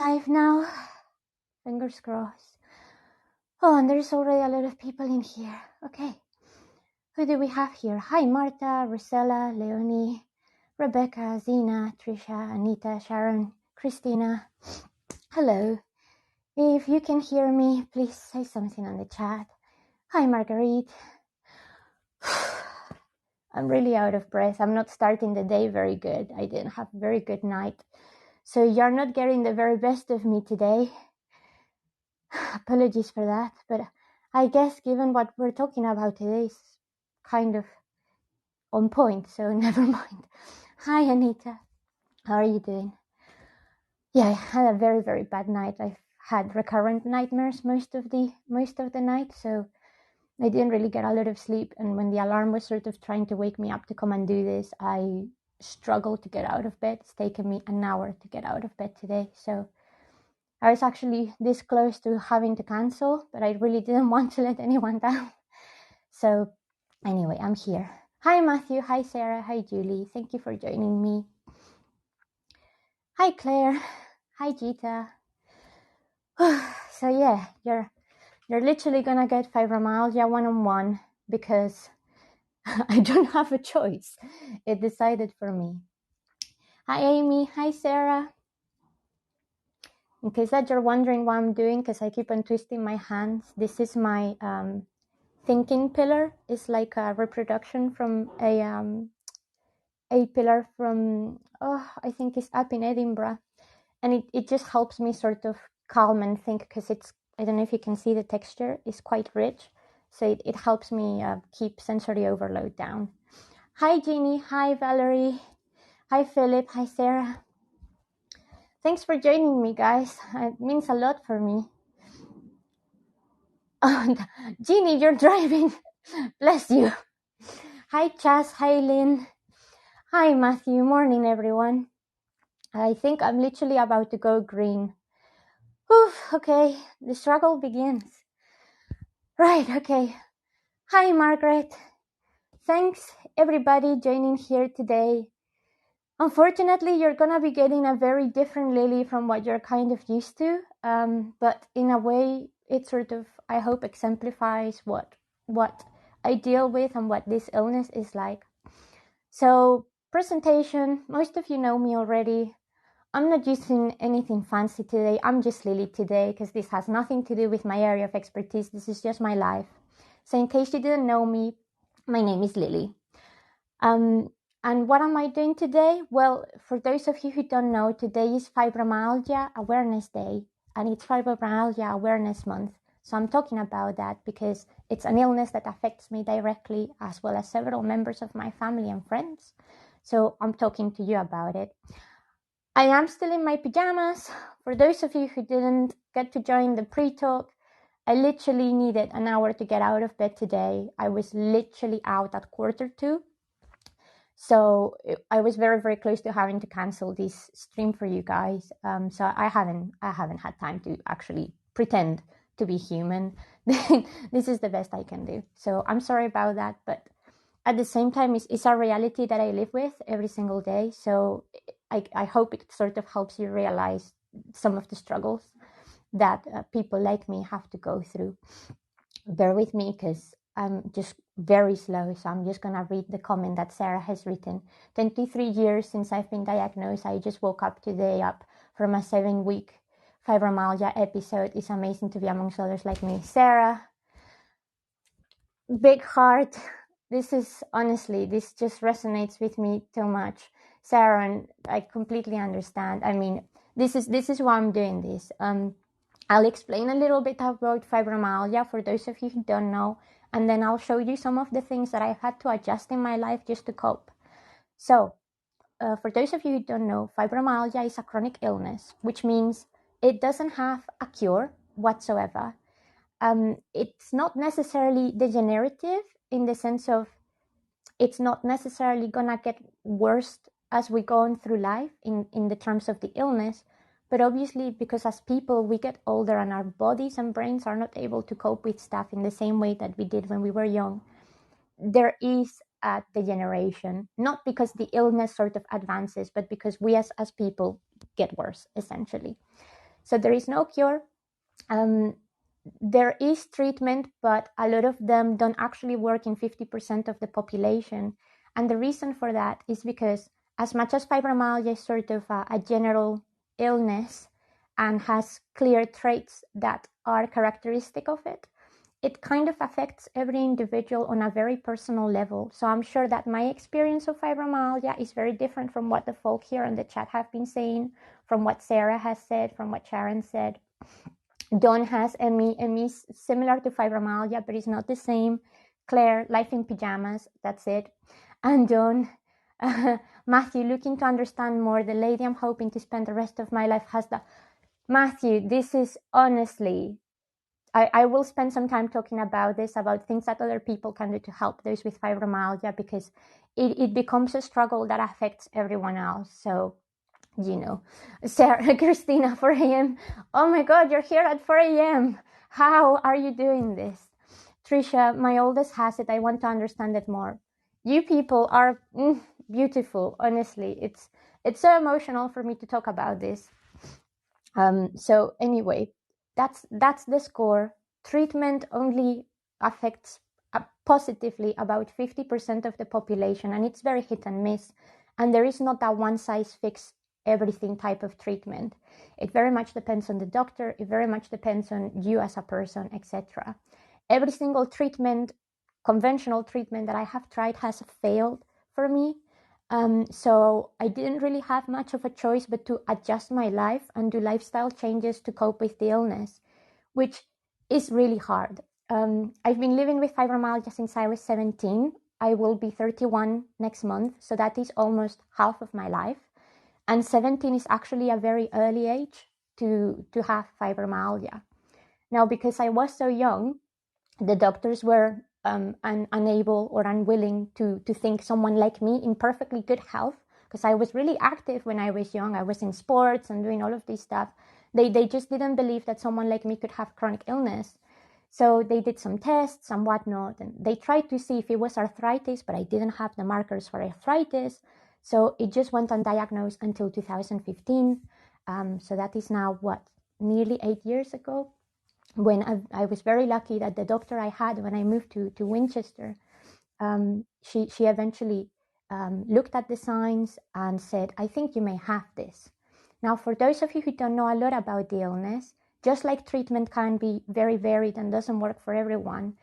Live now. Fingers crossed. Oh, and there's already a lot of people in here. Okay. Who do we have here? Hi, Marta, Rosella, Leonie, Rebecca, Zena, Trisha, Anita, Sharon, Christina. Hello. If you can hear me, please say something on the chat. Hi, Marguerite. I'm really out of breath. I'm not starting the day very good. I didn't have a very good night. So you're not getting the very best of me today. Apologies for that, but I guess given what we're talking about today is kind of on point, so never mind. Hi, Anita. How are you doing? Yeah, I had a very, very bad night. I've had recurrent nightmares most of the night, so I didn't really get a lot of sleep. And when the alarm was sort of trying to wake me up to come and do this, I struggled to get out of bed. It's taken me an hour to get out of bed today, so I was actually this close to having to cancel, but I really didn't want to let anyone down. So anyway, I'm here. Hi, Matthew. Hi, Sarah. Hi, Julie. Thank you for joining me. Hi, Claire. Hi, Gita. So yeah, you're literally gonna get fibromyalgia one-on-one because I don't have a choice. It decided for me. Hi, Amy. Hi, Sarah. In case that you're wondering what I'm doing, because I keep on twisting my hands, this is my thinking pillar. Is like a reproduction from a pillar from I think it's up in Edinburgh, and it just helps me sort of calm and think, because it's, I don't know if you can see, the texture is quite rich, so it helps me keep sensory overload down. Hi, Jeannie. Hi, Valerie. Hi, Philip. Hi, Sarah. Thanks for joining me, guys. It means a lot for me. Oh, Jeannie, you're driving. Bless you. Hi, Chas. Hi, Lynn. Hi, Matthew. Morning, everyone. I think I'm literally about to go green. Oof, okay, the struggle begins. Right, okay. Hi, Margaret. Thanks, everybody joining here today. Unfortunately, you're gonna be getting a very different Lily from what you're kind of used to. But in a way, it sort of, I hope, exemplifies what I deal with and what this illness is like. So, presentation, most of you know me already. I'm not using anything fancy today. I'm just Lily today, because this has nothing to do with my area of expertise. This is just my life. So in case you didn't know me, my name is Lily. And what am I doing today? Well, for those of you who don't know, today is Fibromyalgia Awareness Day, and it's Fibromyalgia Awareness Month. So I'm talking about that because it's an illness that affects me directly, as well as several members of my family and friends. So I'm talking to you about it. I am still in my pajamas. For those of you who didn't get to join the pre-talk, I literally needed an hour to get out of bed today. I was literally out at 1:45. So I was very, very close to having to cancel this stream for you guys. So I haven't had time to actually pretend to be human. This is the best I can do. So I'm sorry about that, but at the same time, it's a reality that I live with every single day. So I hope it sort of helps you realize some of the struggles that people like me have to go through. Bear with me, because I'm just very slow. So I'm just going to read the comment that Sarah has written. 23 years since I've been diagnosed. I just woke up today up from a 7-week fibromyalgia episode. It's amazing to be amongst others like me. Sarah, big heart. This is honestly, this just resonates with me too much. Sarah, and I completely understand. I mean, this is why I'm doing this. I'll explain a little bit about fibromyalgia for those of you who don't know, and then I'll show you some of the things that I've had to adjust in my life just to cope. So, for those of you who don't know, fibromyalgia is a chronic illness, which means it doesn't have a cure whatsoever. It's not necessarily degenerative in the sense of it's not necessarily gonna get worse as we go on through life in the terms of the illness, but obviously because as people we get older and our bodies and brains are not able to cope with stuff in the same way that we did when we were young, there is a degeneration, not because the illness sort of advances, but because we as people get worse, essentially. So there is no cure. There is treatment, but a lot of them don't actually work in 50% of the population. And the reason for that is because as much as fibromyalgia is sort of a general illness and has clear traits that are characteristic of it, it kind of affects every individual on a very personal level. So I'm sure that my experience of fibromyalgia is very different from what the folk here in the chat have been saying, from what Sarah has said, from what Sharon said. Dawn has ME. ME is similar to fibromyalgia, but it's not the same. Claire, life in pajamas, that's it. And Dawn, Matthew, looking to understand more. The lady I'm hoping to spend the rest of my life has that. Matthew, this is honestly, I will spend some time talking about this, about things that other people can do to help those with fibromyalgia, because it becomes a struggle that affects everyone else. So, you know, Sarah, Christina, 4 a.m. Oh my God, you're here at 4 a.m. How are you doing this? Trisha, my oldest has it. I want to understand it more. You people are beautiful. Honestly, it's so emotional for me to talk about this. So anyway, that's the score. Treatment only affects positively about 50% of the population, and it's very hit and miss. And there is not that one size fits everything type of treatment. It very much depends on the doctor. It very much depends on you as a person, etc. Every single treatment, conventional treatment that I have tried has failed for me. So I didn't really have much of a choice but to adjust my life and do lifestyle changes to cope with the illness, which is really hard. I've been living with fibromyalgia since I was 17. I will be 31 next month, so that is almost half of my life. And 17 is actually a very early age to have fibromyalgia. Now, because I was so young, the doctors were unable or unwilling to think someone like me in perfectly good health, because I was really active when I was young. I was in sports and doing all of this stuff. They just didn't believe that someone like me could have chronic illness. So they did some tests and whatnot, and they tried to see if it was arthritis, but I didn't have the markers for arthritis. So it just went undiagnosed until 2015. So that is now, nearly 8 years ago, when I was very lucky that the doctor I had when I moved to Winchester, she eventually looked at the signs and said, I think you may have this. Now, for those of you who don't know a lot about the illness, just like treatment can be very varied and doesn't work for everyone,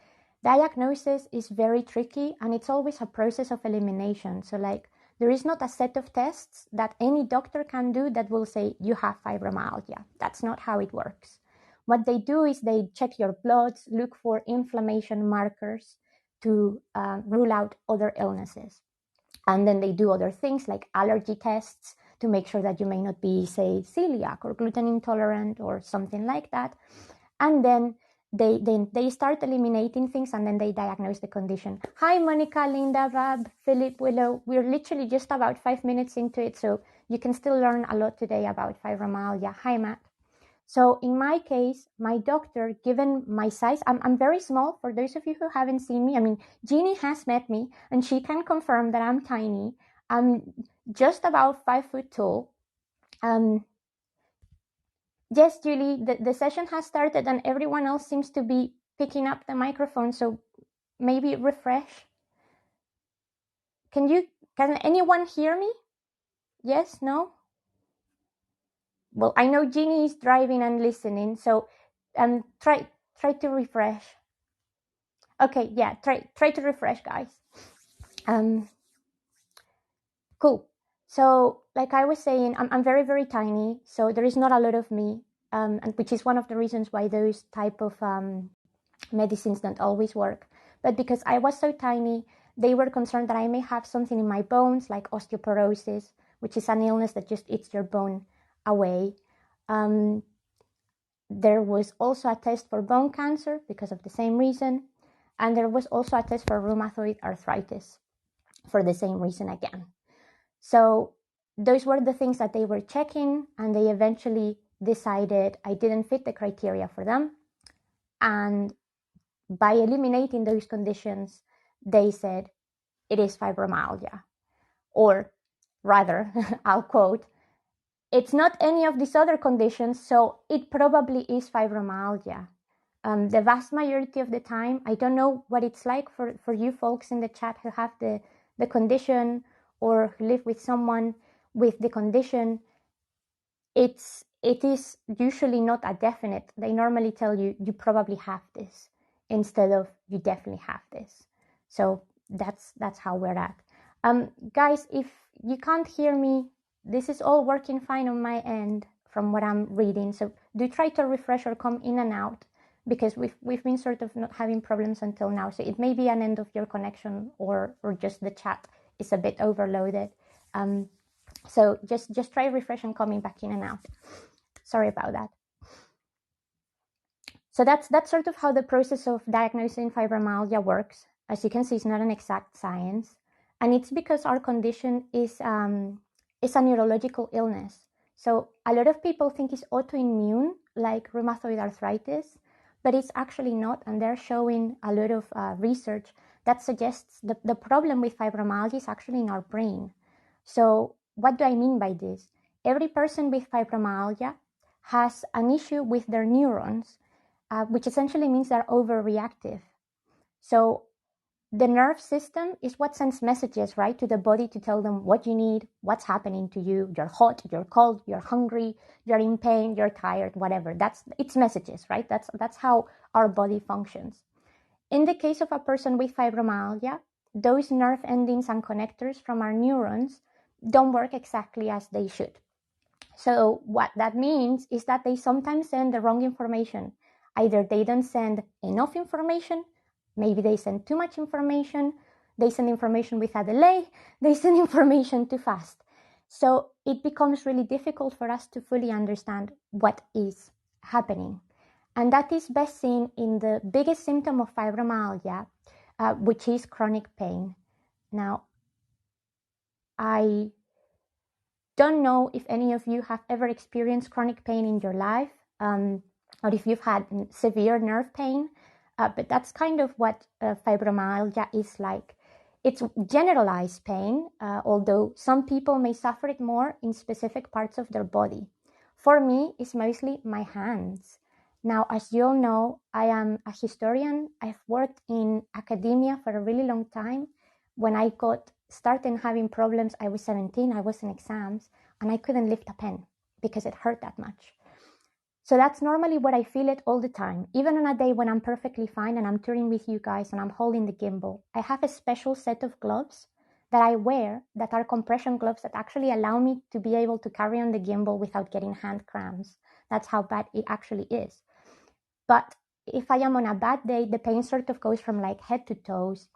diagnosis is very tricky, and it's always a process of elimination. So like, there is not a set of tests that any doctor can do that will say you have fibromyalgia. That's not how it works. What they do is they check your bloods, look for inflammation markers to rule out other illnesses. And then they do other things like allergy tests to make sure that you may not be, say, celiac or gluten intolerant or something like that. And then they start eliminating things, and then they diagnose the condition. Hi, Monica, Linda, Rab, Philip, Willow. We're literally just about 5 minutes into it, so you can still learn a lot today about fibromyalgia. Hi, Matt. So in my case, my doctor, given my size, I'm very small. For those of you who haven't seen me, I mean, Jeannie has met me and she can confirm that I'm tiny. I'm just about 5 foot tall. Yes, Julie, the session has started and everyone else seems to be picking up the microphone. So maybe refresh. Can anyone hear me? Yes, no? Well, I know Jeannie is driving and listening, so try to refresh. Okay, yeah, try to refresh, guys. Cool. So like I was saying, I'm very, very tiny, so there is not a lot of me, and which is one of the reasons why those type of medicines don't always work. But because I was so tiny, they were concerned that I may have something in my bones, like osteoporosis, which is an illness that just eats your bone away. There was also a test for bone cancer because of the same reason. And there was also a test for rheumatoid arthritis for the same reason again. So those were the things that they were checking, and they eventually decided I didn't fit the criteria for them. And by eliminating those conditions, they said it is fibromyalgia. Or rather, I'll quote, it's not any of these other conditions, so it probably is fibromyalgia. The vast majority of the time, I don't know what it's like for you folks in the chat who have the condition or who live with someone with the condition. It is usually not a definite. They normally tell you you probably have this instead of you definitely have this. So that's how we're at. Guys, if you can't hear me, this is all working fine on my end from what I'm reading. So do try to refresh or come in and out, because we've been sort of not having problems until now. So it may be an end of your connection, or just the chat is a bit overloaded. So just try refreshing, coming back in and out. Sorry about that. So that's sort of how the process of diagnosing fibromyalgia works. As you can see, it's not an exact science, and it's because our condition is a neurological illness. So a lot of people think it's autoimmune, like rheumatoid arthritis, but it's actually not, and they're showing a lot of research that suggests the problem with fibromyalgia is actually in our brain. So what do I mean by this? Every person with fibromyalgia has an issue with their neurons, which essentially means they're overreactive. So the nerve system is what sends messages, right, to the body to tell them what you need, what's happening to you. You're hot, you're cold, you're hungry, you're in pain, you're tired, whatever. It's messages, right? That's how our body functions. In the case of a person with fibromyalgia, those nerve endings and connectors from our neurons don't work exactly as they should. So what that means is that they sometimes send the wrong information. Either they don't send enough information, maybe they send too much information, they send information with a delay, they send information too fast. So it becomes really difficult for us to fully understand what is happening. And that is best seen in the biggest symptom of fibromyalgia, which is chronic pain. Now, I don't know if any of you have ever experienced chronic pain in your life, or if you've had severe nerve pain, but that's kind of what fibromyalgia is like. It's generalized pain, although some people may suffer it more in specific parts of their body. For me, it's mostly my hands. Now, as you all know, I am a historian. I've worked in academia for a really long time. When I started having problems, I was 17, I was in exams, and I couldn't lift a pen because it hurt that much. So that's normally what I feel it all the time. Even on a day when I'm perfectly fine and I'm touring with you guys and I'm holding the gimbal, I have a special set of gloves that I wear that are compression gloves that actually allow me to be able to carry on the gimbal without getting hand cramps. That's how bad it actually is. But if I am on a bad day, the pain sort of goes from like head to toes.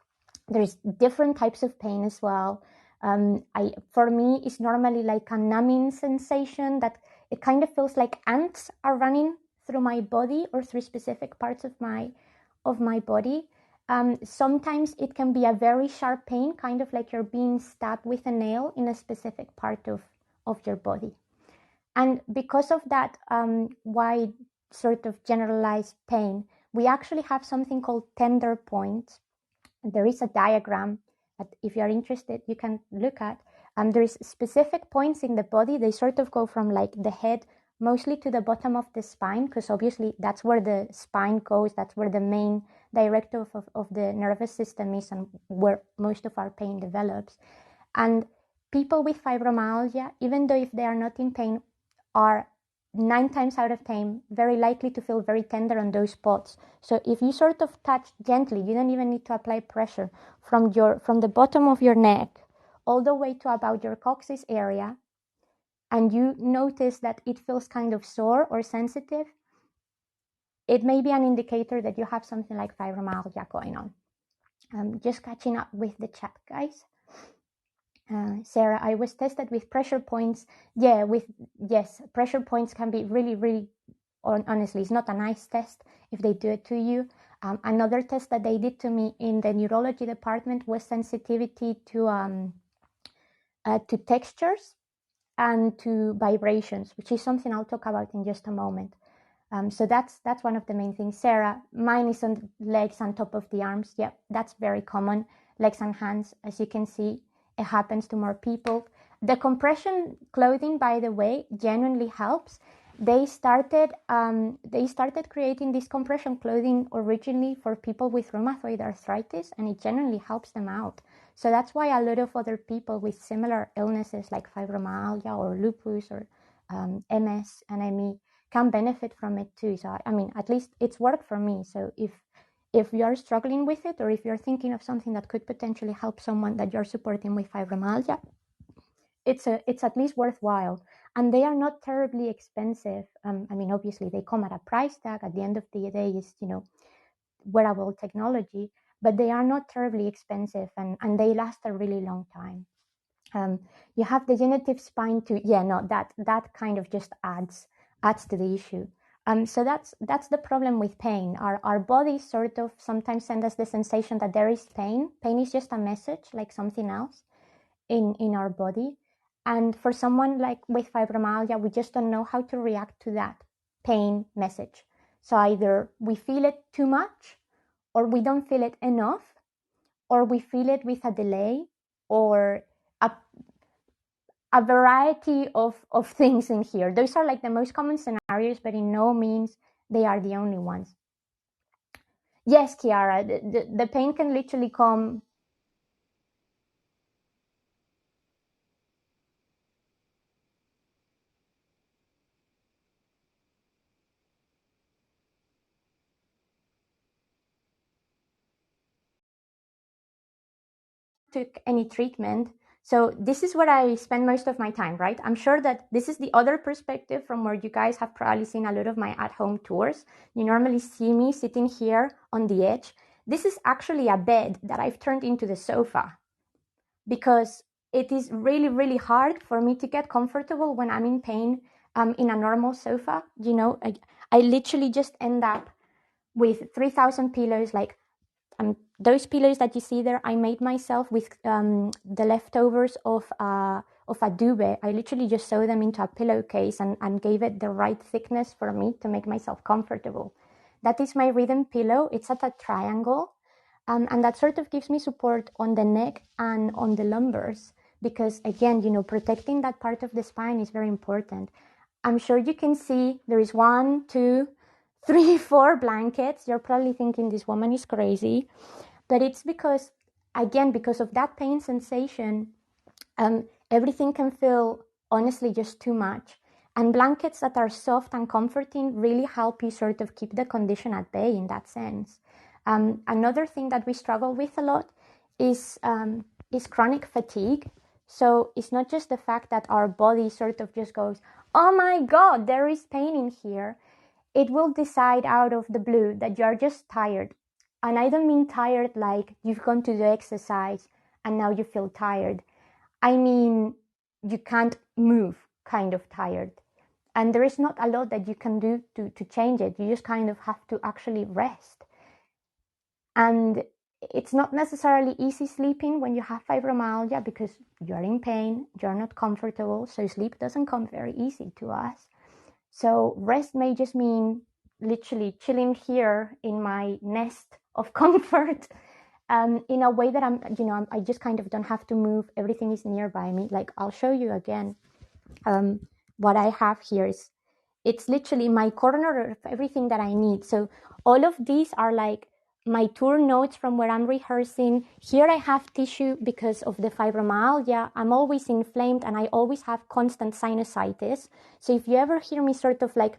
There's different types of pain as well. For me, it's normally like a numbing sensation that it kind of feels like ants are running through my body or through specific parts of my body. Sometimes it can be a very sharp pain, kind of like you're being stabbed with a nail in a specific part of your body. And because of that wide sort of generalized pain, we actually have something called tender points. There is a diagram that if you are interested, you can look at. There is specific points in the body. They sort of go from like the head mostly to the bottom of the spine, because obviously that's where the spine goes. That's where the main director of the nervous system is and where most of our pain develops. And people with fibromyalgia, even though if they are not in pain, are 9 times out of 10 very likely to feel very tender on those spots. So if you sort of touch gently, you don't even need to apply pressure, from the bottom of your neck all the way to about your coccyx area, and you notice that it feels kind of sore or sensitive, it may be an indicator that you have something like fibromyalgia going on. Just catching up with the chat, guys. Sarah, I was tested with pressure points. Yes, pressure points can be really, really, honestly, it's not a nice test if they do it to you. Another test that they did to me in the neurology department was sensitivity to textures and to vibrations, which is something I'll talk about in just a moment. So that's one of the main things. Sarah, mine is on the legs and top of the arms. Yeah, that's very common. Legs and hands, as you can see, it happens to more people. The compression clothing, by the way, genuinely helps. They started creating this compression clothing originally for people with rheumatoid arthritis, and it genuinely helps them out. So that's why a lot of other people with similar illnesses like fibromyalgia or lupus or MS and ME can benefit from it too. So I mean, at least it's worked for me. So if you're struggling with it, or if you're thinking of something that could potentially help someone that you're supporting with fibromyalgia, it's at least worthwhile. And they are not terribly expensive. I mean, obviously they come at a price tag. At the end of the day, is wearable technology, but they are not terribly expensive, and they last a really long time. You have the genitive spine too. Yeah, no, that kind of just adds to the issue. So that's the problem with pain. Our bodies sort of sometimes send us the sensation that there is pain. Pain is just a message, like something else in our body. And for someone like with fibromyalgia, we just don't know how to react to that pain message. So either we feel it too much, or we don't feel it enough, or we feel it with a delay, or a variety of things in here. Those are like the most common scenarios, but in no means they are the only ones. Yes, Kiara, the pain can literally come. Took any treatment. So this is where I spend most of my time, right? I'm sure that this is the other perspective from where you guys have probably seen a lot of my at-home tours. You normally see me sitting here on the edge. This is actually a bed that I've turned into the sofa, because it is really, really hard for me to get comfortable when I'm in pain in a normal sofa. I literally just end up with 3,000 pillows, like those pillows that you see there, I made myself with the leftovers of a duvet. I literally just sewed them into a pillowcase and gave it the right thickness for me to make myself comfortable. That is my rhythm pillow. It's at a triangle, and that sort of gives me support on the neck and on the lumbars, because again, protecting that part of the spine is very important. I'm sure you can see there is 1, 2, 3, 4 blankets. You're probably thinking this woman is crazy, but it's because, again, because of that pain sensation, everything can feel honestly just too much. And blankets that are soft and comforting really help you sort of keep the condition at bay in that sense. Another thing that we struggle with a lot is chronic fatigue. So it's not just the fact that our body sort of just goes, oh my God, there is pain in here. It will decide out of the blue that you're just tired. And I don't mean tired like you've gone to do exercise and now you feel tired. I mean, you can't move, kind of tired. And there is not a lot that you can do to change it. You just kind of have to actually rest. And it's not necessarily easy sleeping when you have fibromyalgia, because you're in pain, you're not comfortable, so sleep doesn't come very easy to us. So rest may just mean literally chilling here in my nest of comfort, in a way that I just kind of don't have to move. Everything is nearby me. Like, I'll show you again. What I have here it's literally my corner of everything that I need. So all of these are like my tour notes from where I'm rehearsing. Here I have tissue because of the fibromyalgia. I'm always inflamed and I always have constant sinusitis. So if you ever hear me sort of like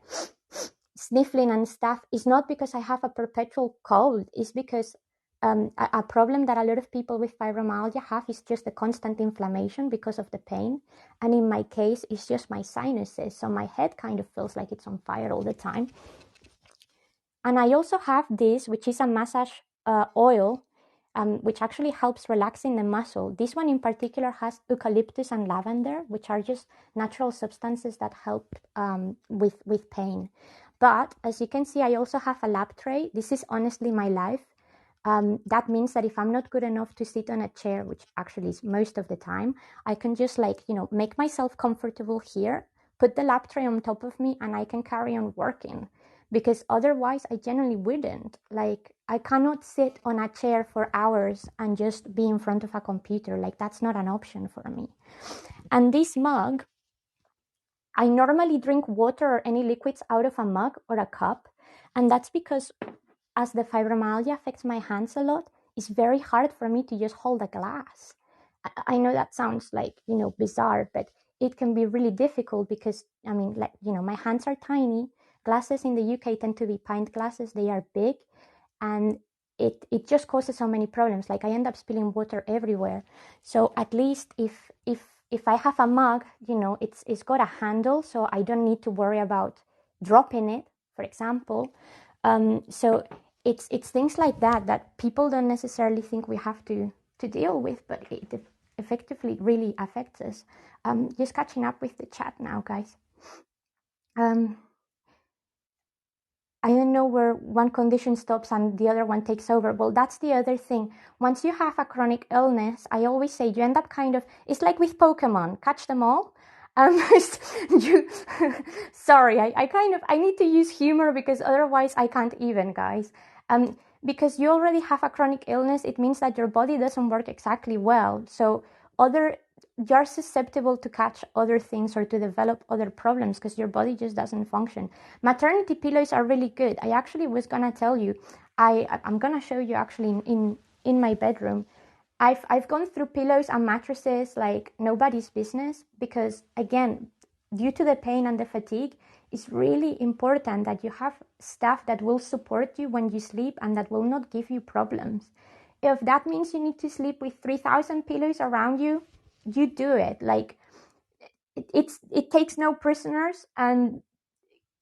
sniffling and stuff, it's not because I have a perpetual cold. It's because a problem that a lot of people with fibromyalgia have is just the constant inflammation because of the pain. And in my case, it's just my sinuses. So my head kind of feels like it's on fire all the time. And I also have this, which is a massage oil, which actually helps relaxing the muscle. This one in particular has eucalyptus and lavender, which are just natural substances that help with pain. But as you can see, I also have a lap tray. This is honestly my life. That means that if I'm not good enough to sit on a chair, which actually is most of the time, I can just make myself comfortable here, put the lap tray on top of me, and I can carry on working. because otherwise I genuinely wouldn't. Like, I cannot sit on a chair for hours and just be in front of a computer. Like, that's not an option for me. And this mug, I normally drink water or any liquids out of a mug or a cup. And that's because as the fibromyalgia affects my hands a lot, it's very hard for me to just hold a glass. I know that sounds like, bizarre, but it can be really difficult because, I mean, like, my hands are tiny. Glasses in the UK tend to be pint glasses. They are big, and it just causes so many problems. Like, I end up spilling water everywhere. So at least if I have a mug, it's got a handle, so I don't need to worry about dropping it, for example. So it's things like that people don't necessarily think we have to deal with, but it effectively really affects us. Just catching up with the chat now, guys. I don't know where one condition stops and the other one takes over. Well, that's the other thing. Once you have a chronic illness, I always say you end up it's like with Pokemon, catch them all. Sorry, I need to use humor because otherwise I can't even, guys. Because you already have a chronic illness, it means that your body doesn't work exactly well. So you're susceptible to catch other things or to develop other problems because your body just doesn't function. Maternity pillows are really good. I actually was gonna tell you, I'm gonna show you actually in my bedroom. I've gone through pillows and mattresses like nobody's business because, again, due to the pain and the fatigue, it's really important that you have stuff that will support you when you sleep and that will not give you problems. If that means you need to sleep with 3,000 pillows around you, you do it. Like, it takes no prisoners, and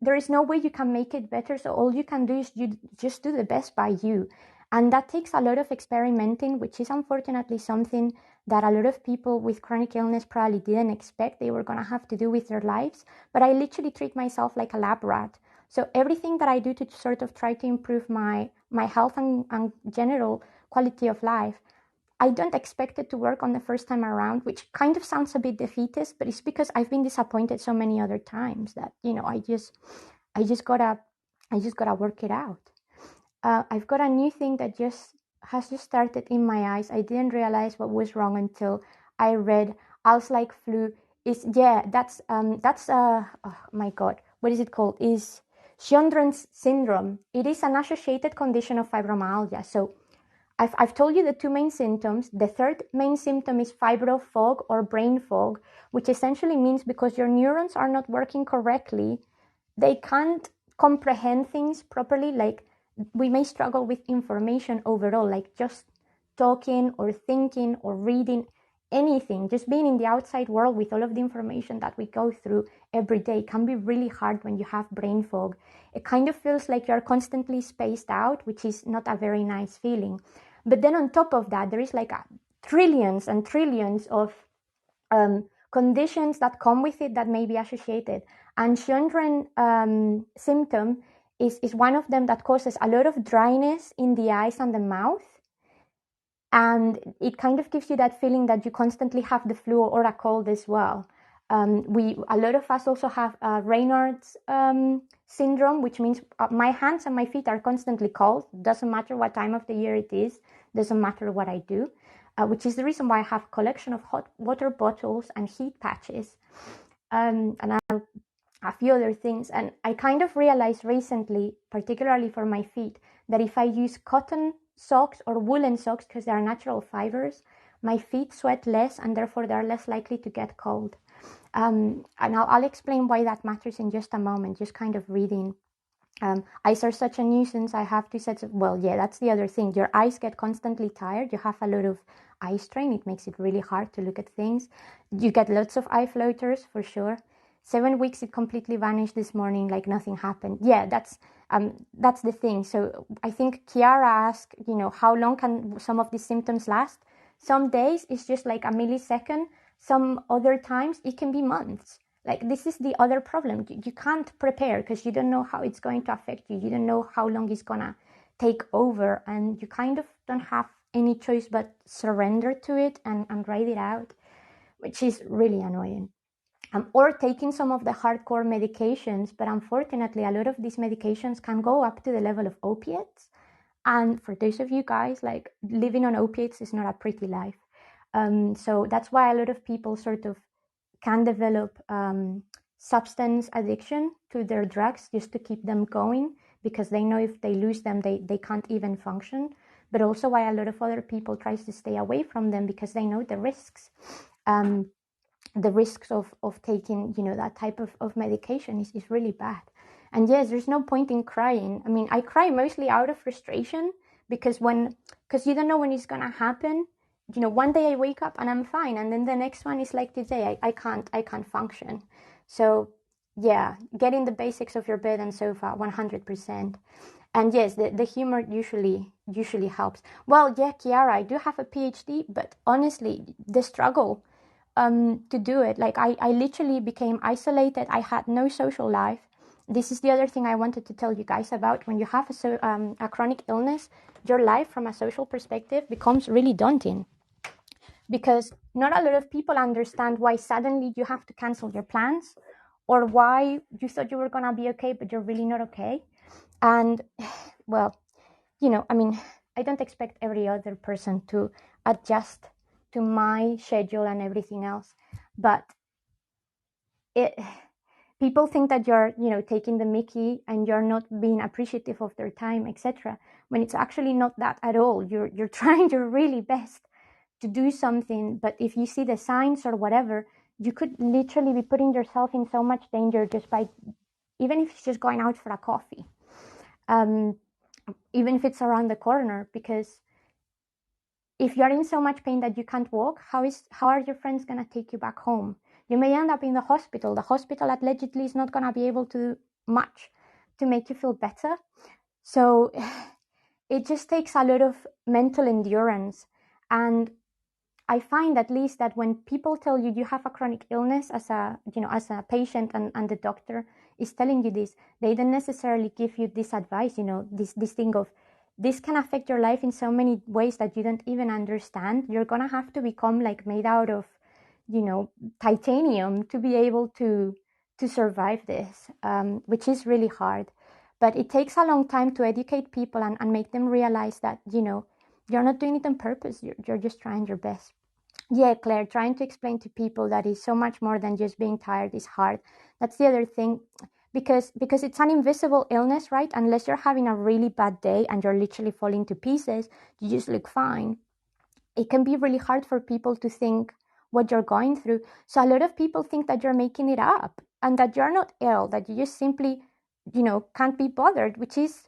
there is no way you can make it better. So all you can do is you just do the best by you. And that takes a lot of experimenting, which is unfortunately something that a lot of people with chronic illness probably didn't expect they were going to have to do with their lives. But I literally treat myself like a lab rat. So everything that I do to sort of try to improve my health and general quality of life, I don't expect it to work on the first time around, which kind of sounds a bit defeatist, but it's because I've been disappointed so many other times that, I just gotta work it out. I've got a new thing that has just started in my eyes. I didn't realize what was wrong until I read Alzheimer's flu oh my God, what is it called? Is Sjogren's syndrome. It is an associated condition of fibromyalgia. So I've told you the two main symptoms. The third main symptom is fibro fog or brain fog, which essentially means because your neurons are not working correctly, they can't comprehend things properly. Like, we may struggle with information overall, like just talking or thinking or reading anything. Just being in the outside world with all of the information that we go through every day can be really hard when you have brain fog. It kind of feels like you're constantly spaced out, which is not a very nice feeling. But then on top of that, there is like trillions and trillions of conditions that come with it that may be associated. And Sjogren's symptom is one of them that causes a lot of dryness in the eyes and the mouth. And it kind of gives you that feeling that you constantly have the flu or a cold as well. A lot of us also have Raynaud's syndrome, which means my hands and my feet are constantly cold. Doesn't matter what time of the year it is. Doesn't matter what I do. Which is the reason why I have a collection of hot water bottles and heat patches, and a few other things. And I kind of realized recently, particularly for my feet, that if I use cotton socks or woolen socks, because they are natural fibers, my feet sweat less and therefore they're less likely to get cold. And I'll explain why that matters in just a moment, just kind of reading. Eyes are such a nuisance. I have 2 sets of, well, yeah, that's the other thing. Your eyes get constantly tired. You have a lot of eye strain. It makes it really hard to look at things. You get lots of eye floaters for sure. 7 weeks, it completely vanished this morning, like nothing happened. Yeah, that's the thing. So I think Kiara asked, how long can some of these symptoms last? Some days it's just like a millisecond. Some other times it can be months. Like, this is the other problem. You can't prepare because you don't know how it's going to affect you. You don't know how long it's gonna take over, and you kind of don't have any choice but surrender to it and ride it out, which is really annoying. or taking some of the hardcore medications. But unfortunately, a lot of these medications can go up to the level of opiates. And for those of you guys, like, living on opiates is not a pretty life. So that's why a lot of people sort of can develop substance addiction to their drugs just to keep them going, because they know if they lose them, they can't even function. But also why a lot of other people tries to stay away from them, because they know the risks. The risks of taking, that type of medication is really bad. And yes, there's no point in crying. I mean, I cry mostly out of frustration, because you don't know when it's gonna happen. One day I wake up and I'm fine, and then the next one is like today, I can't function. So yeah, getting the basics of your bed and sofa, 100%. And yes, the humor usually helps. Well, yeah, Kiara, I do have a PhD, but honestly, the struggle to do it, like I literally became isolated. I had no social life. This is the other thing I wanted to tell you guys about. When you have a chronic illness, your life from a social perspective becomes really daunting, because not a lot of people understand why suddenly you have to cancel your plans, or why you thought you were gonna be okay but you're really not okay. And well, I mean, I don't expect every other person to adjust to my schedule and everything else, but people think that you're, taking the mickey and you're not being appreciative of their time, etc., when it's actually not that at all. You're trying your really best to do something, but if you see the signs or whatever, you could literally be putting yourself in so much danger just by, even if it's just going out for a coffee, even if it's around the corner. Because if you're in so much pain that you can't walk, how are your friends going to take you back home? You may end up in the hospital. The hospital allegedly is not going to be able to do much to make you feel better. So it just takes a lot of mental endurance. And I find, at least, that when people tell you you have a chronic illness, as a patient, and the doctor is telling you this, they don't necessarily give you this advice, this thing of, this can affect your life in so many ways that you don't even understand. You're gonna have to become like made out of, titanium to be able to survive this, which is really hard. But it takes a long time to educate people and make them realize that, you're not doing it on purpose. You're just trying your best. Yeah, Claire, trying to explain to people that it's so much more than just being tired is hard. That's the other thing, because it's an invisible illness, right? Unless you're having a really bad day and you're literally falling to pieces, you just look fine. It can be really hard for people to think what you're going through. So a lot of people think that you're making it up and that you're not ill, that you just simply, can't be bothered, which is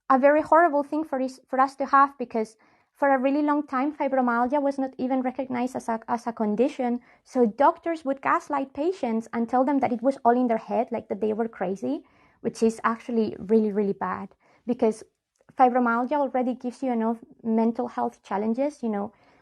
a very horrible thing for us to have, because for a really long time, fibromyalgia was not even recognized as a condition. So doctors would gaslight patients and tell them that it was all in their head, like that they were crazy, which is actually really, really bad, because fibromyalgia already gives you enough mental health challenges.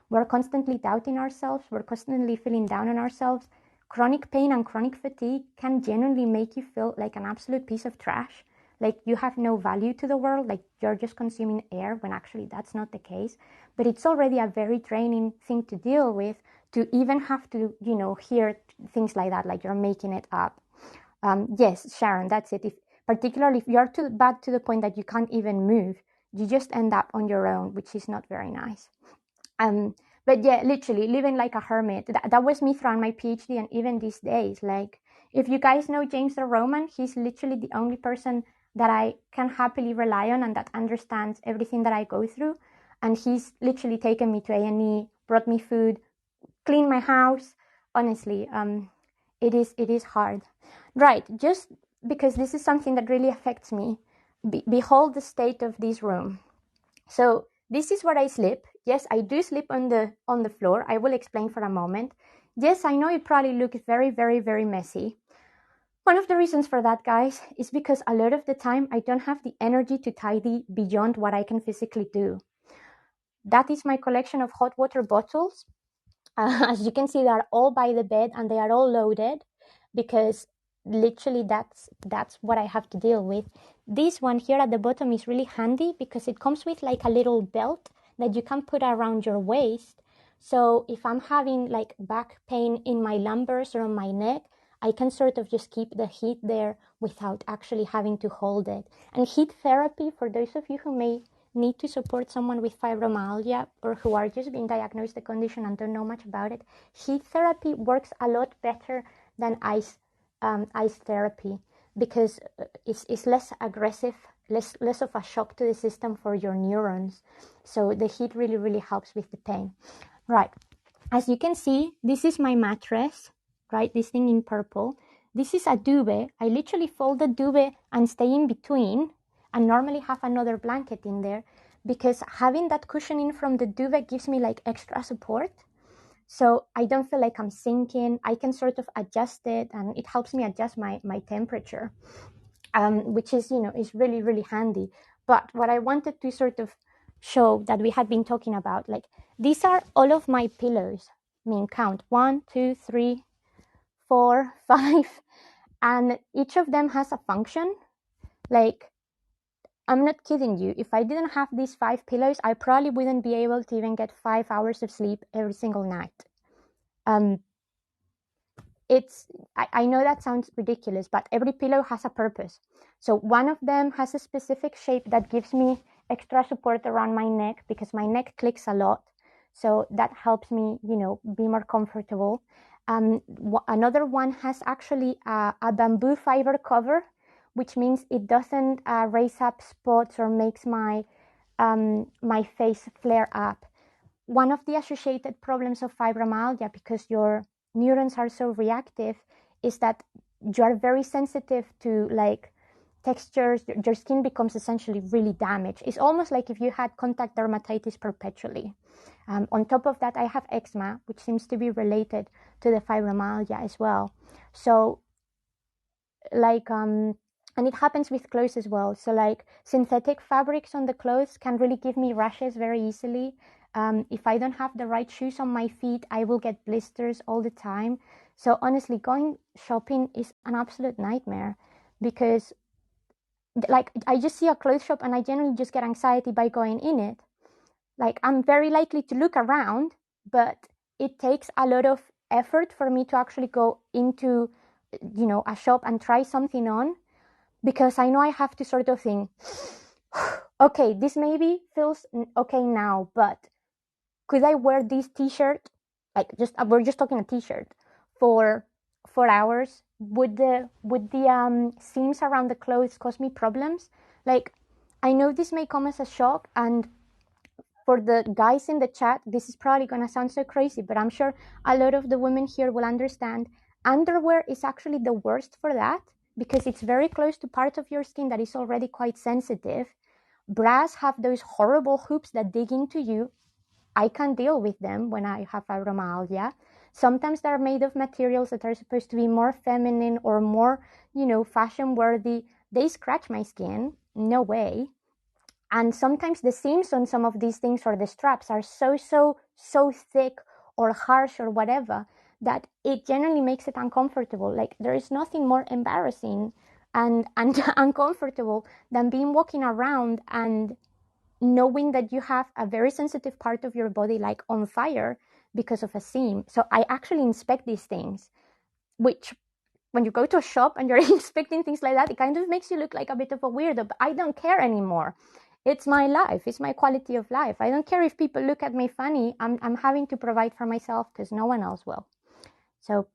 We're constantly doubting ourselves. We're constantly feeling down on ourselves. Chronic pain and chronic fatigue can genuinely make you feel like an absolute piece of trash. Like you have no value to the world, like you're just consuming air, when actually that's not the case. But it's already a very draining thing to deal with, to even have to, hear things like that, like you're making it up. Yes, Sharon, that's it. Particularly if you're too bad to the point that you can't even move, you just end up on your own, which is not very nice. But yeah, literally living like a hermit. That was me throughout my PhD, and even these days. Like, if you guys know James the Roman, he's literally the only person that I can happily rely on and that understands everything that I go through. And he's literally taken me to A&E, brought me food, cleaned my house. Honestly, it is hard. Right, just because this is something that really affects me. Behold the state of this room. So this is where I sleep. Yes, I do sleep on the floor. I will explain for a moment. Yes, I know it probably looks very, very, very messy. One of the reasons for that, guys, is because a lot of the time I don't have the energy to tidy beyond what I can physically do. That is my collection of hot water bottles. As you can see, they are all by the bed and they are all loaded, because literally that's what I have to deal with. This one here at the bottom is really handy because it comes with like a little belt that you can put around your waist. So if I'm having like back pain in my lumbars or on my neck, I can sort of just keep the heat there without actually having to hold it. And heat therapy, for those of you who may need to support someone with fibromyalgia or who are just being diagnosed the condition and don't know much about it, heat therapy works a lot better than ice therapy, because it's less aggressive, less of a shock to the system for your neurons. So the heat really, really helps with the pain. Right. As you can see, this is my mattress, right? This thing in purple. This is a duvet. I literally fold the duvet and stay in between, and normally have another blanket in there, because having that cushioning from the duvet gives me like extra support. So I don't feel like I'm sinking. I can sort of adjust it, and it helps me adjust my temperature, which is, is really, really handy. But what I wanted to sort of show that we had been talking about, like, these are all of my pillows. I mean, count 1, 2, 3, 4, 5, and each of them has a function. Like, I'm not kidding you. If I didn't have these 5 pillows, I probably wouldn't be able to even get 5 hours of sleep every single night. I know that sounds ridiculous, but every pillow has a purpose. So one of them has a specific shape that gives me extra support around my neck, because my neck clicks a lot. So that helps me, be more comfortable. Another one has actually a bamboo fiber cover, which means it doesn't raise up spots or makes my face flare up. One of the associated problems of fibromyalgia, because your neurons are so reactive, is that you are very sensitive to like textures. Your skin becomes essentially really damaged. It's almost like if you had contact dermatitis perpetually. On top of that, I have eczema, which seems to be related to the fibromyalgia as well. So like and it happens with clothes as well. So like synthetic fabrics on the clothes can really give me rashes very easily. If I don't have the right shoes on my feet, I will get blisters all the time. So honestly, going shopping is an absolute nightmare, because like I just see a clothes shop and I generally just get anxiety by going in it. Like, I'm very likely to look around, but it takes a lot of effort for me to actually go into, a shop and try something on, because I know I have to sort of think, okay, this maybe feels okay now, but could I wear this t-shirt? Like, we're just talking a t-shirt for 4 hours. Would the seams around the clothes cause me problems? Like, I know this may come as a shock, and for the guys in the chat, this is probably going to sound so crazy, but I'm sure a lot of the women here will understand. Underwear is actually the worst for that, because it's very close to part of your skin that is already quite sensitive. Bras have those horrible hoops that dig into you. I can't deal with them when I have fibromyalgia. Sometimes they're made of materials that are supposed to be more feminine or more, fashion worthy. They scratch my skin. No way. And sometimes the seams on some of these things, or the straps, are so thick or harsh or whatever, that it generally makes it uncomfortable. Like, there is nothing more embarrassing and uncomfortable than being walking around and knowing that you have a very sensitive part of your body like on fire because of a seam. So I actually inspect these things, which, when you go to a shop and you're inspecting things like that, it kind of makes you look like a bit of a weirdo, but I don't care anymore. It's my life. It's my quality of life. I don't care if people look at me funny. I'm having to provide for myself because no one else will. So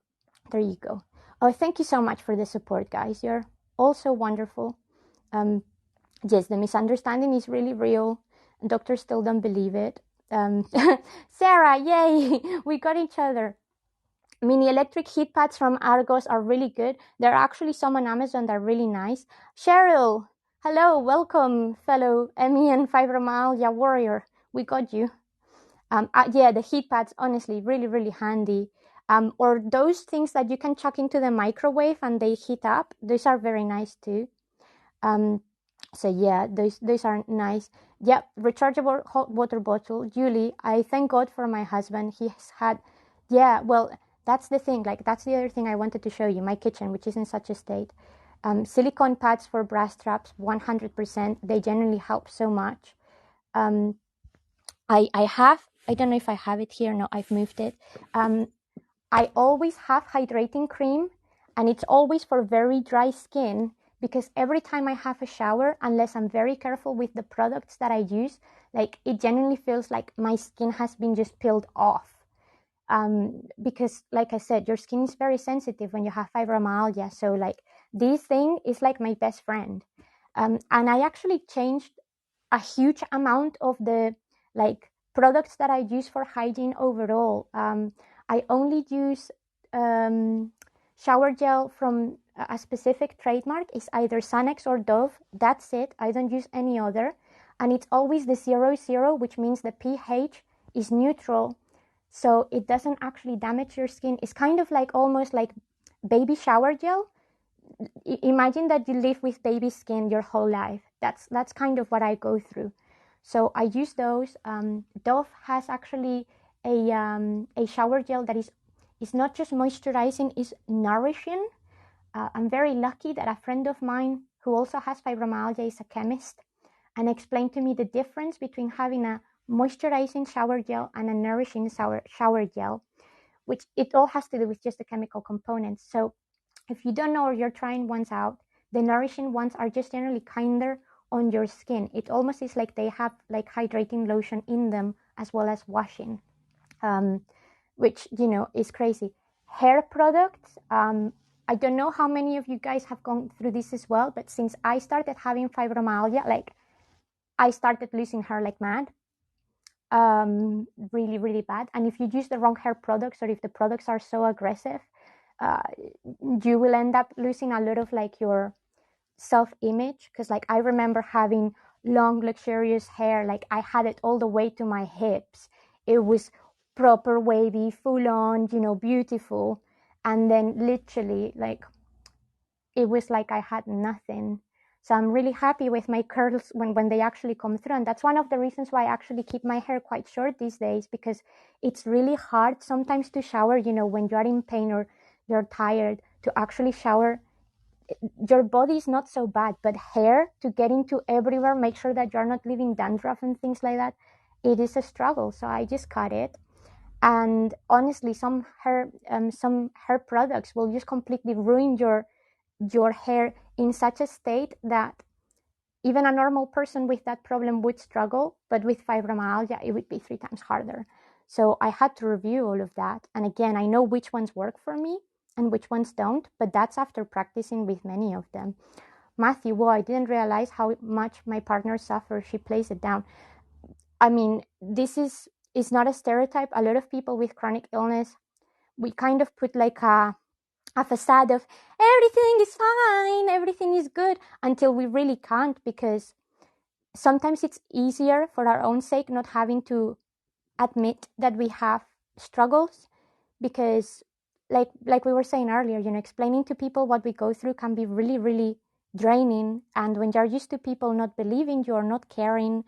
there you go. Oh, thank you so much for the support, guys. You're all so wonderful. Yes, the misunderstanding is really real. Doctors still don't believe it. Sarah, yay! We got each other. Mini electric heat pads from Argos are really good. There are actually some on Amazon that are really nice. Cheryl, hello, welcome, fellow ME and fibromyalgia warrior. We got you. Yeah, the heat pads, honestly, really, really handy. Or those things that you can chuck into the microwave and they heat up. Those are very nice too. So yeah, those are nice. Yeah, rechargeable hot water bottle. Julie, I thank God for my husband. He has had, yeah, well, that's the thing. Like, that's the other thing I wanted to show you. My kitchen, which is in such a state. Silicone pads for bra straps, 100%. They generally help so much. I don't know if I have it here. No, I've moved it. I always have hydrating cream And it's always for very dry skin, because every time I have a shower, unless I'm very careful with the products that I use, like it genuinely feels like my skin has been just peeled off. Because like I said, your skin is very sensitive when you have fibromyalgia. So like this thing is like my best friend. And I actually changed a huge amount of the like products that I use for hygiene overall. I only use shower gel from a specific trademark. It's either Sanex or Dove. That's it. I don't use any other. And it's always the 0,0, which means the pH is neutral. So it doesn't actually damage your skin. It's kind of like almost like baby shower gel. Imagine that you live with baby skin your whole life. That's kind of what I go through. So I use those. Dove has actually a shower gel that is not just moisturizing, is nourishing. I'm very lucky that a friend of mine who also has fibromyalgia is a chemist, and explained to me the difference between having a moisturizing shower gel and a nourishing shower gel, which it all has to do with just the chemical components. So if you don't know or you're trying ones out, the nourishing ones are just generally kinder on your skin. It almost is like they have like hydrating lotion in them as well as washing, which, you know, is crazy. Hair products, I don't know how many of you guys have gone through this as well, but since I started having fibromyalgia, like I started losing hair like mad, really, really bad. And if you use the wrong hair products, or if the products are so aggressive, you will end up losing a lot of like your self-image. Because like I remember having long luxurious hair, like I had it all the way to my hips. It was proper wavy, full on, you know, beautiful. And then literally like it was like I had nothing. So I'm really happy with my curls when they actually come through. And that's one of the reasons why I actually keep my hair quite short these days, because it's really hard sometimes to shower, you know, when you're in pain or you're tired, to actually shower. Your body is not so bad, but hair, to get into everywhere, make sure that you're not leaving dandruff and things like that, it is a struggle. So I just cut it. And honestly, some hair products will just completely ruin your hair in such a state that even a normal person with that problem would struggle, but with fibromyalgia, it would be 3 times harder. So I had to review all of that. And again, I know which ones work for me and which ones don't, but that's after practicing with many of them. Matthew, whoa, I didn't realize how much my partner suffers. She plays it down. I mean, this is not a stereotype. A lot of people with chronic illness, we kind of put like a facade of everything is fine, everything is good, until we really can't, because sometimes it's easier for our own sake not having to admit that we have struggles, because like we were saying earlier, you know, explaining to people what we go through can be really, really draining. And when you're used to people not believing you or not caring,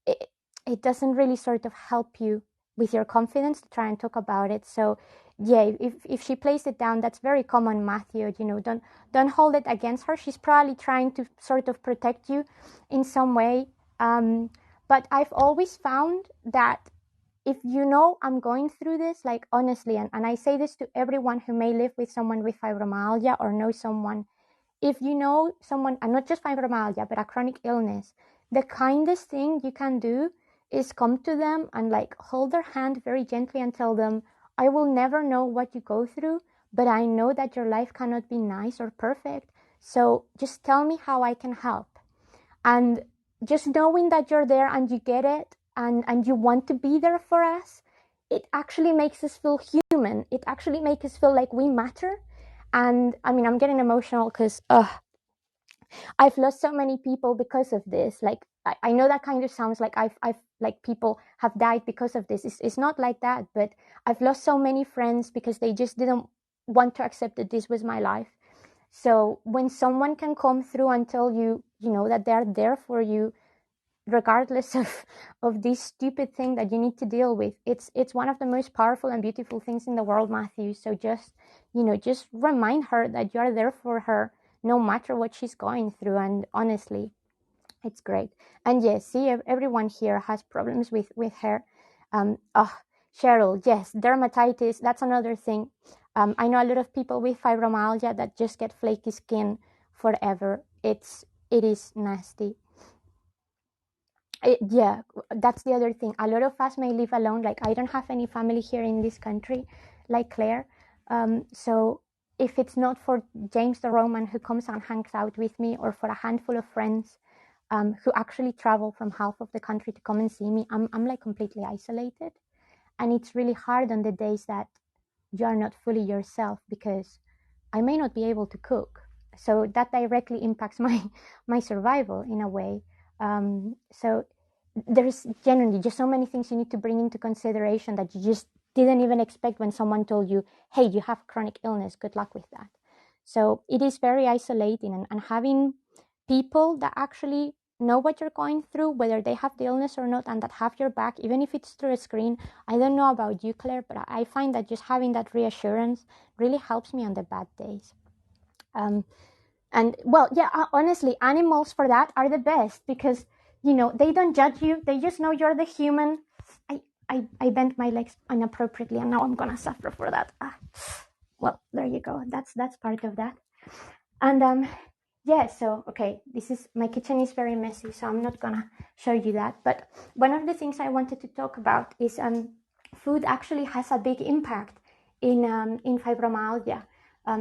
it doesn't really sort of help you with your confidence to try and talk about it. So yeah, if she plays it down, that's very common, Matthew. You know, don't hold it against her. She's probably trying to sort of protect you in some way. But I've always found that if you know I'm going through this, like honestly, and I say this to everyone who may live with someone with fibromyalgia or know someone, if you know someone, and not just fibromyalgia, but a chronic illness, the kindest thing you can do is come to them and like hold their hand very gently and tell them, I will never know what you go through, but I know that your life cannot be nice or perfect. So just tell me how I can help. And just knowing that you're there and you get it, and you want to be there for us, it actually makes us feel human. It actually makes us feel like we matter. And I mean, I'm getting emotional because I've lost so many people because of this. Like, I know that kind of sounds like I've like people have died because of this. It's not like that, but I've lost so many friends because they just didn't want to accept that this was my life. So when someone can come through and tell you, you know, that they're there for you, regardless of this stupid thing that you need to deal with, it's one of the most powerful and beautiful things in the world, Matthew. So just, you know, just remind her that you're there for her no matter what she's going through. And honestly, it's great. And yes, see, everyone here has problems with hair. Cheryl, yes, dermatitis, that's another thing. I know a lot of people with fibromyalgia that just get flaky skin forever. It is nasty. Yeah, that's the other thing. A lot of us may live alone. Like, I don't have any family here in this country, like Claire. So if it's not for James the Roman, who comes and hangs out with me, or for a handful of friends who actually travel from half of the country to come and see me, I'm like completely isolated. And it's really hard on the days that you are not fully yourself, because I may not be able to cook. So that directly impacts my survival in a way. So there's generally just so many things you need to bring into consideration that you just didn't even expect when someone told you, hey, you have chronic illness, good luck with that. So it is very isolating, and having people that actually know what you're going through, whether they have the illness or not, and that have your back, even if it's through a screen. I don't know about you, Claire, but I find that just having that reassurance really helps me on the bad days. And well, yeah, honestly, animals for that are the best, because they don't judge you. They just know you're the human. I bent my legs inappropriately, and now I'm gonna suffer for that. Well, there you go. That's part of that. And yeah, so okay, my kitchen is very messy, so I'm not gonna show you that. But one of the things I wanted to talk about is food actually has a big impact in fibromyalgia.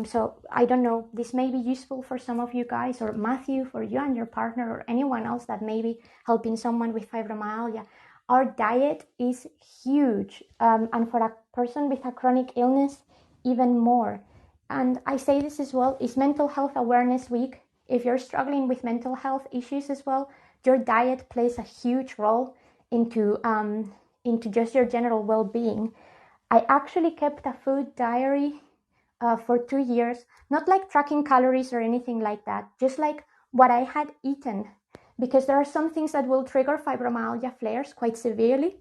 So I don't know, this may be useful for some of you guys, or Matthew, for you and your partner, or anyone else that may be helping someone with fibromyalgia. Our diet is huge, and for a person with a chronic illness, even more. And I say this as well, is Mental Health Awareness Week. If you're struggling with mental health issues as well, your diet plays a huge role into just your general well-being. I actually kept a food diary for 2 years, not like tracking calories or anything like that, just like what I had eaten, because there are some things that will trigger fibromyalgia flares quite severely.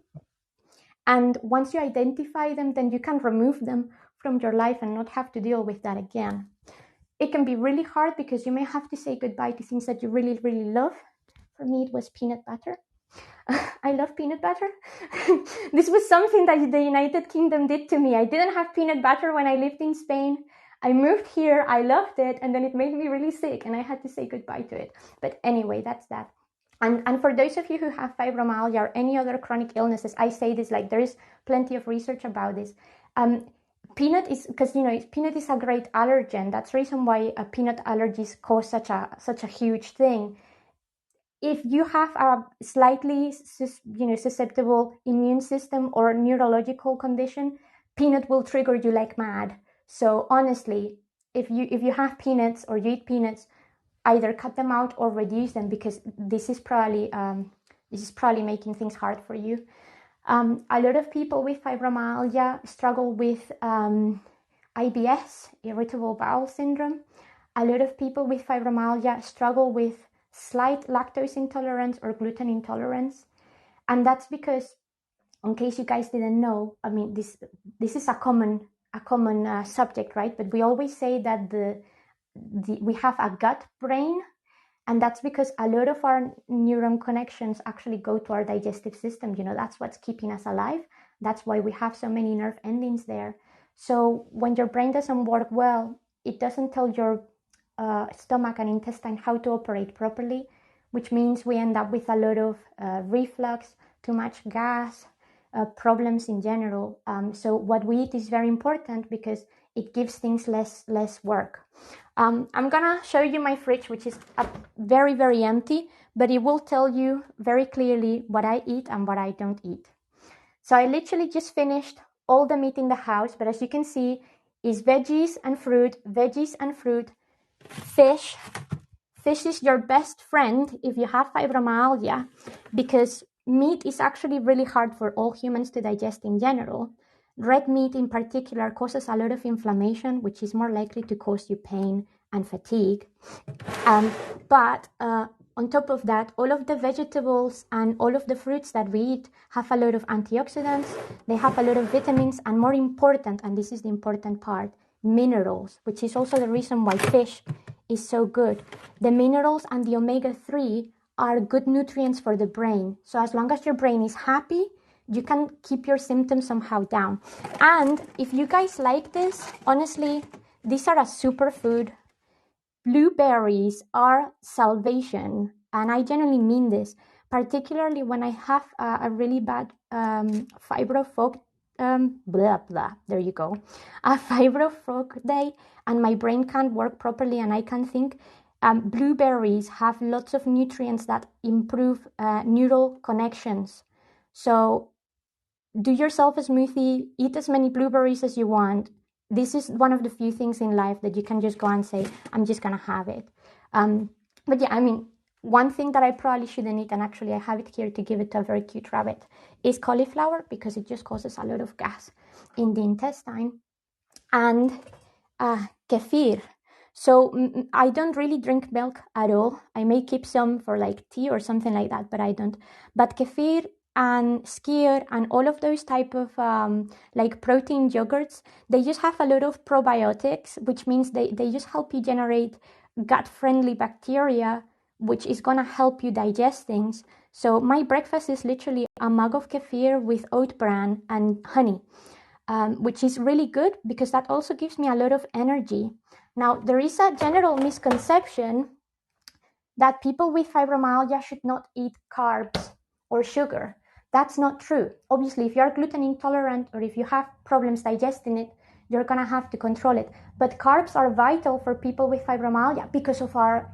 And once you identify them, then you can remove them from your life and not have to deal with that again. It can be really hard because you may have to say goodbye to things that you really, really love. For me, it was peanut butter. I love peanut butter. This was something that the United Kingdom did to me. I didn't have peanut butter when I lived in Spain. I moved here, I loved it, and then it made me really sick, and I had to say goodbye to it. But anyway, that's that. And for those of you who have fibromyalgia or any other chronic illnesses, I say this, like, there is plenty of research about this. Peanut is, because peanut is a great allergen. That's the reason why peanut allergies cause such a huge thing. If you have a slightly susceptible immune system or neurological condition, peanut will trigger you like mad. So honestly, if you have peanuts or you eat peanuts, either cut them out or reduce them, because this is probably making things hard for you. A lot of people with fibromyalgia struggle with IBS, irritable bowel syndrome. A lot of people with fibromyalgia struggle with slight lactose intolerance or gluten intolerance. And that's because, in case you guys didn't know, I mean, this is a common subject, right? But we always say that we have a gut brain, and that's because a lot of our neuron connections actually go to our digestive system. That's what's keeping us alive. That's why we have so many nerve endings there. So when your brain doesn't work well, it doesn't tell your stomach and intestine how to operate properly, which means we end up with a lot of reflux, too much gas, problems in general. So what we eat is very important because it gives things less work. I'm gonna show you my fridge, which is very, very empty, but it will tell you very clearly what I eat and what I don't eat. So I literally just finished all the meat in the house, but as you can see, is veggies and fruit, fish. Fish is your best friend if you have fibromyalgia, because meat is actually really hard for all humans to digest in general. Red meat in particular causes a lot of inflammation, which is more likely to cause you pain and fatigue. But on top of that, all of the vegetables and all of the fruits that we eat have a lot of antioxidants, they have a lot of vitamins, and more important, and this is the important part, minerals, which is also the reason why fish is so good. The minerals and the omega-3 are good nutrients for the brain. So as long as your brain is happy, you can keep your symptoms somehow down. And if you guys like this, honestly, these are a superfood. Blueberries are salvation, and I genuinely mean this, particularly when I have a really bad fibro blah blah. There you go, a fibro day, and my brain can't work properly, and I can't think. Blueberries have lots of nutrients that improve neural connections. So do yourself a smoothie, eat as many blueberries as you want. This is one of the few things in life that you can just go and say, I'm just gonna have it. But yeah, I mean, one thing that I probably shouldn't eat, and actually I have it here to give it to a very cute rabbit, is cauliflower, because it just causes a lot of gas in the intestine. And kefir. So I don't really drink milk at all. I may keep some for like tea or something like that, but I don't. But kefir and skyr and all of those type of like protein yogurts, they just have a lot of probiotics, which means they just help you generate gut-friendly bacteria, which is gonna help you digest things. So my breakfast is literally a mug of kefir with oat bran and honey. Which is really good because that also gives me a lot of energy. Now, there is a general misconception that people with fibromyalgia should not eat carbs or sugar. That's not true. Obviously, if you're gluten intolerant or if you have problems digesting it, you're gonna have to control it. But carbs are vital for people with fibromyalgia because of our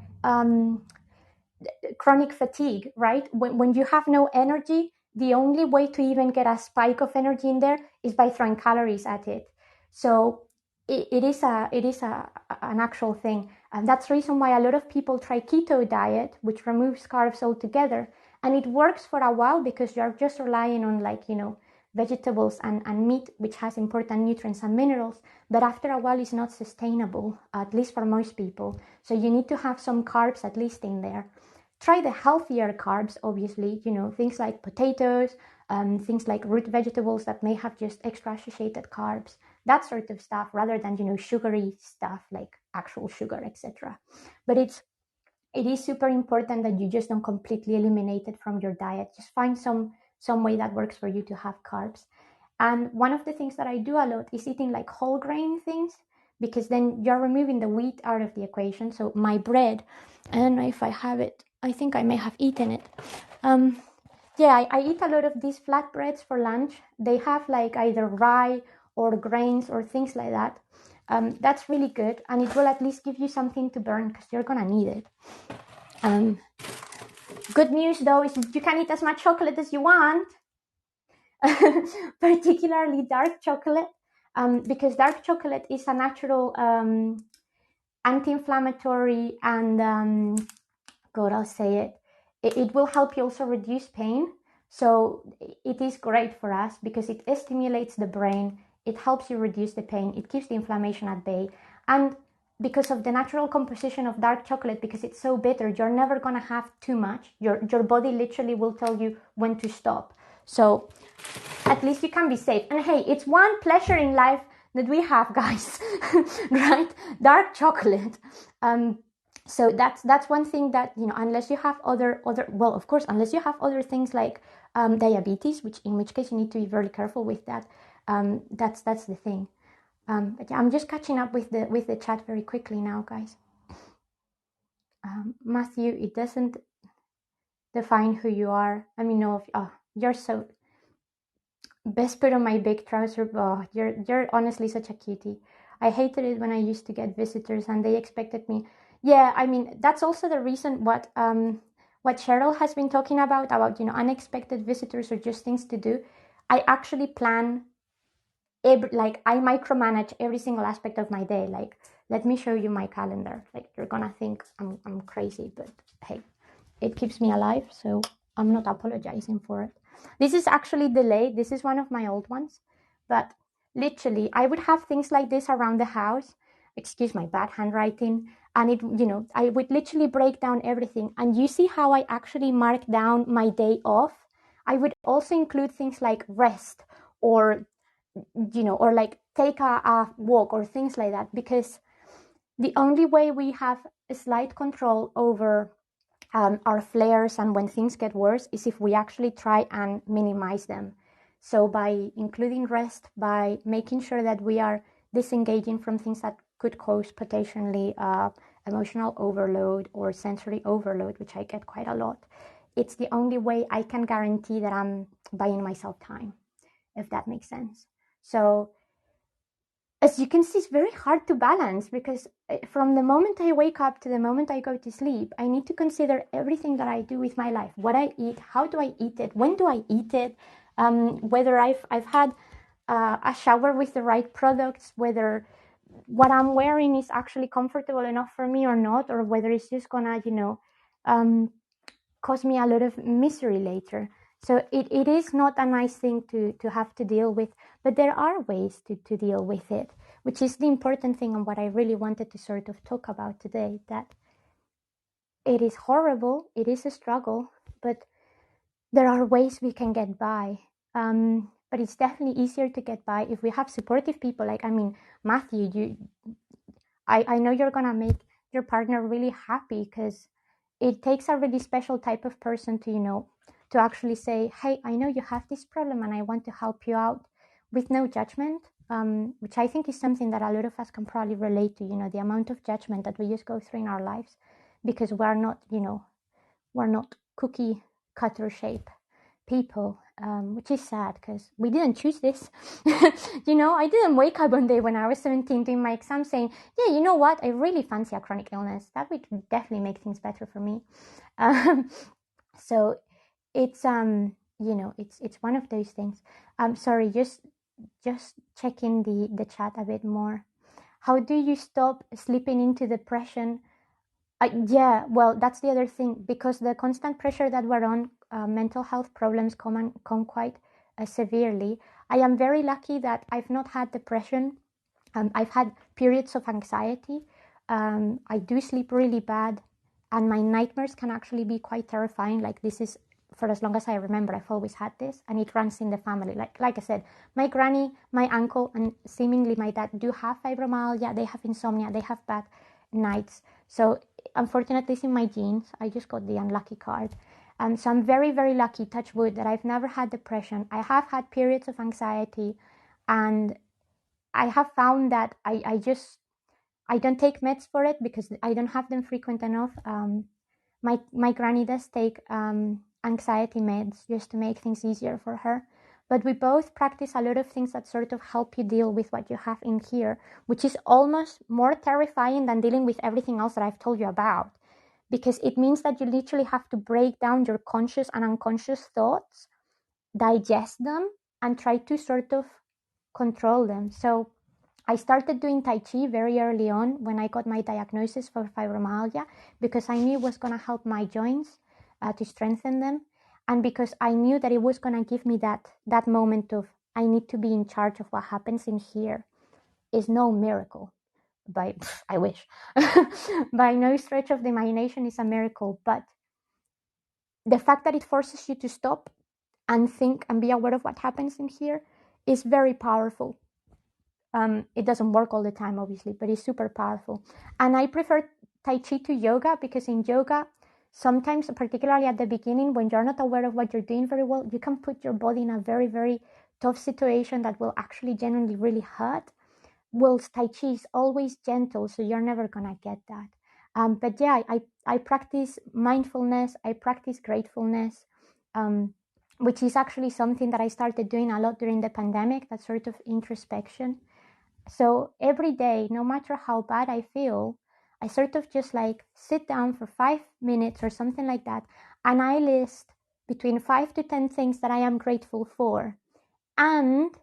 chronic fatigue, right? When you have no energy, the only way to even get a spike of energy in there is by throwing calories at it. So it is an actual thing, and that's the reason why a lot of people try keto diet, which removes carbs altogether, and it works for a while because you're just relying on, like, you know, vegetables and meat, which has important nutrients and minerals, but after a while it's not sustainable, at least for most people. So you need to have some carbs at least in there. Try the healthier carbs, obviously, you know, things like potatoes, things like root vegetables that may have just extra associated carbs, that sort of stuff, rather than, you know, sugary stuff like actual sugar, etc. But it is super important that you just don't completely eliminate it from your diet. Just find some way that works for you to have carbs. And one of the things that I do a lot is eating like whole grain things, because then you're removing the wheat out of the equation. So my bread, I don't know if I have it. I think I may have eaten it. Yeah, I eat a lot of these flatbreads for lunch. They have like either rye or grains or things like that. That's really good, and it will at least give you something to burn because you're gonna need it. Good news though is you can eat as much chocolate as you want, particularly dark chocolate, because dark chocolate is a natural anti-inflammatory, and God, I'll say it. It will help you also reduce pain. So it is great for us because it stimulates the brain. It helps you reduce the pain. It keeps the inflammation at bay. And because of the natural composition of dark chocolate, because it's so bitter, you're never going to have too much. Your body literally will tell you when to stop. So at least you can be safe. And hey, it's one pleasure in life that we have, guys, right? Dark chocolate. So that's one thing that, you know, unless you have other well, of course, unless you have other things like diabetes, in which case you need to be very careful with that. That's the thing. But yeah, I'm just catching up with the chat very quickly now, guys. Matthew, it doesn't define who you are. I mean, no, you're so best put on my big trouser. Oh, you're honestly such a cutie. I hated it when I used to get visitors and they expected me. Yeah, I mean, that's also the reason what Cheryl has been talking about, you know, unexpected visitors or just things to do. I actually plan like I micromanage every single aspect of my day. Like, let me show you my calendar. Like, you're gonna think I'm crazy, but hey, it keeps me alive, so I'm not apologizing for it. This is actually delayed. This is one of my old ones, but literally I would have things like this around the house. Excuse my bad handwriting. And it, you know, I would literally break down everything. And you see how I actually mark down my day off? I would also include things like rest, or, you know, or like take a walk or things like that, because the only way we have a slight control over our flares and when things get worse is if we actually try and minimize them. So by including rest, by making sure that we are disengaging from things that could cause potentially emotional overload or sensory overload, which I get quite a lot, it's the only way I can guarantee that I'm buying myself time, if that makes sense. So as you can see, it's very hard to balance, because from the moment I wake up to the moment I go to sleep, I need to consider everything that I do with my life, what I eat, how do I eat it, when do I eat it, whether I've had a shower with the right products, whether what I'm wearing is actually comfortable enough for me or not, or whether it's just gonna, cause me a lot of misery later. So it is not a nice thing to have to deal with, but there are ways to deal with it, which is the important thing and what I really wanted to sort of talk about today, that it is horrible, it is a struggle, but there are ways we can get by. But it's definitely easier to get by if we have supportive people. Like, I mean, Matthew, I know you're gonna make your partner really happy, because it takes a really special type of person to actually say, hey, I know you have this problem and I want to help you out, with no judgment, which I think is something that a lot of us can probably relate to, the amount of judgment that we just go through in our lives, because we're not cookie cutter shape people, which is sad, because we didn't choose this. I didn't wake up one day when I was 17 doing my exam saying, yeah, you know what, I really fancy a chronic illness. That would definitely make things better for me. So it's it's one of those things. Sorry, just checking the chat a bit more. How do you stop slipping into depression? Yeah, well, that's the other thing, because the constant pressure that we're on, mental health problems come quite severely. I am very lucky that I've not had depression. I've had periods of anxiety. I do sleep really bad, and my nightmares can actually be quite terrifying. Like, this is, for as long as I remember, I've always had this, and it runs in the family. Like I said, my granny, my uncle, and seemingly my dad do have fibromyalgia. They have insomnia. They have bad nights. So unfortunately, it's in my genes. I just got the unlucky card. So I'm very, very lucky, touch wood, that I've never had depression. I have had periods of anxiety, and I have found that I don't take meds for it because I don't have them frequent enough. My granny does take anxiety meds just to make things easier for her. But we both practice a lot of things that sort of help you deal with what you have in here, which is almost more terrifying than dealing with everything else that I've told you about. Because it means that you literally have to break down your conscious and unconscious thoughts, digest them, and try to sort of control them. So I started doing Tai Chi very early on when I got my diagnosis for fibromyalgia, because I knew it was going to help my joints to strengthen them, and because I knew that it was going to give me that moment of, I need to be in charge of what happens in here. Is no miracle. I wish. By no stretch of the imagination is a miracle, but the fact that it forces you to stop and think and be aware of what happens in here is very powerful. It doesn't work all the time, obviously, but it's super powerful. And I prefer Tai Chi to yoga, because in yoga, sometimes, particularly at the beginning, when you're not aware of what you're doing very well, you can put your body in a very, very tough situation that will actually genuinely really hurt. Whilst Tai Chi is always gentle, so you're never gonna get that. But yeah, I practice mindfulness, I practice gratefulness, which is actually something that I started doing a lot during the pandemic, that sort of introspection. So every day, no matter how bad I feel, I sort of just like sit down for 5 minutes or something like that, and I list between 5 to 10 things that I am grateful for. And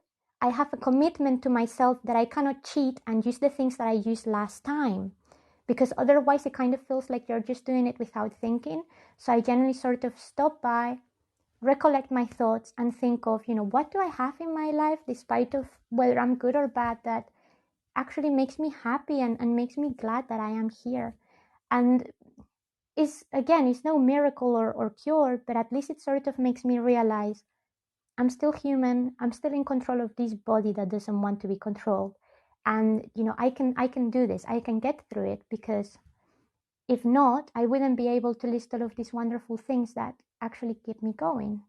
I have a commitment to myself that I cannot cheat and use the things that I used last time, because otherwise it kind of feels like you're just doing it without thinking. So I generally sort of stop by, recollect my thoughts, and think of, what do I have in my life, despite of whether I'm good or bad, that actually makes me happy and makes me glad that I am here. And it's no miracle or cure, but at least it sort of makes me realize I'm still human. I'm still in control of this body that doesn't want to be controlled. And, I can do this. I can get through it, because if not, I wouldn't be able to list all of these wonderful things that actually keep me going.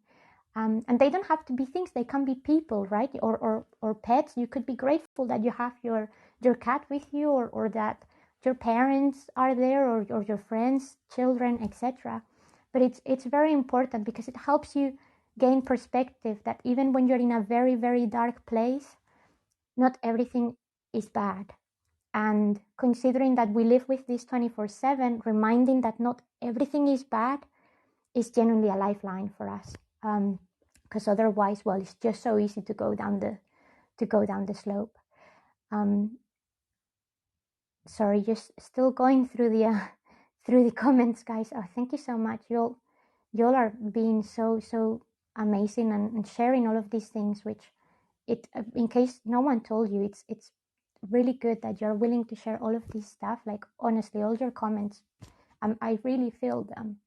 And they don't have to be things, they can be people, right? Or pets. You could be grateful that you have your cat with you, or that your parents are there, or your friends, children, etc. But it's very important because it helps you gain perspective that even when you're in a very, very dark place, not everything is bad. And considering that we live with this 24/7, reminding that not everything is bad is genuinely a lifeline for us. Because otherwise, well, it's just so easy to go down the slope. Um, sorry, just still going through the through the comments, guys. Oh, thank you so much. Y'all are being so amazing and sharing all of these things, which it in case no one told you, it's really good that you're willing to share all of this stuff. Like, honestly, all your comments, I really feel them.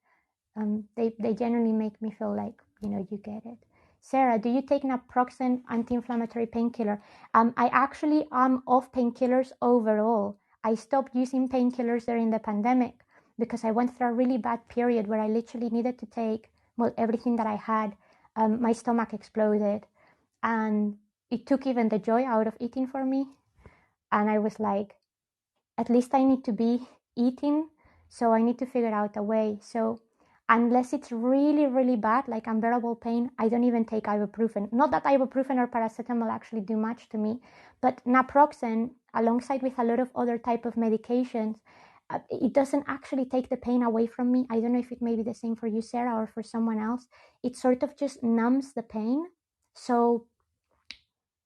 They generally make me feel like, you get it. Sarah, do you take naproxen anti-inflammatory painkiller? I actually am off painkillers overall. I stopped using painkillers during the pandemic because I went through a really bad period where I literally needed to take, well, everything that I had. My stomach exploded, and it took even the joy out of eating for me. And I was like, at least I need to be eating, so I need to figure out a way. So unless it's really, really bad, like unbearable pain, I don't even take ibuprofen. Not that ibuprofen or paracetamol actually do much to me, but naproxen, alongside with a lot of other type of medications, it doesn't actually take the pain away from me. I don't know if it may be the same for you, Sarah, or for someone else. It sort of just numbs the pain. So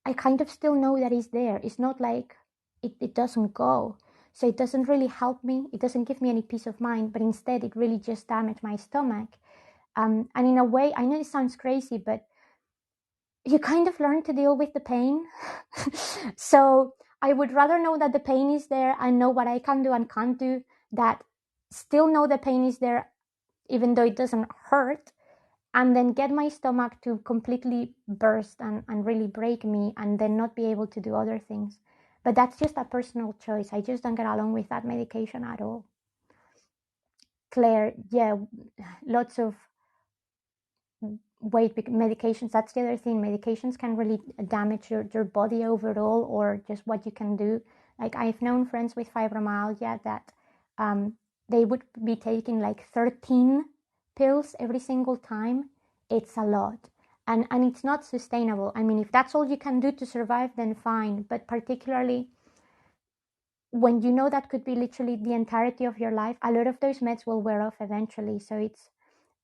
I kind of still know that it's there. It's not like it doesn't go. So it doesn't really help me. It doesn't give me any peace of mind, but instead it really just damaged my stomach. And in a way, I know it sounds crazy, but you kind of learn to deal with the pain. So I would rather know that the pain is there and know what I can do and can't do, that still know the pain is there, even though it doesn't hurt, and then get my stomach to completely burst and really break me, and then not be able to do other things. But that's just a personal choice. I just don't get along with that medication at all. Claire, yeah, lots of weight medications. That's the other thing. Medications can really damage your body overall, or just what you can do. Like, I've known friends with fibromyalgia that they would be taking like 13 pills every single time. It's a lot, and it's not sustainable. I mean, if that's all you can do to survive, then fine, but particularly when you know that could be literally the entirety of your life, a lot of those meds will wear off eventually. So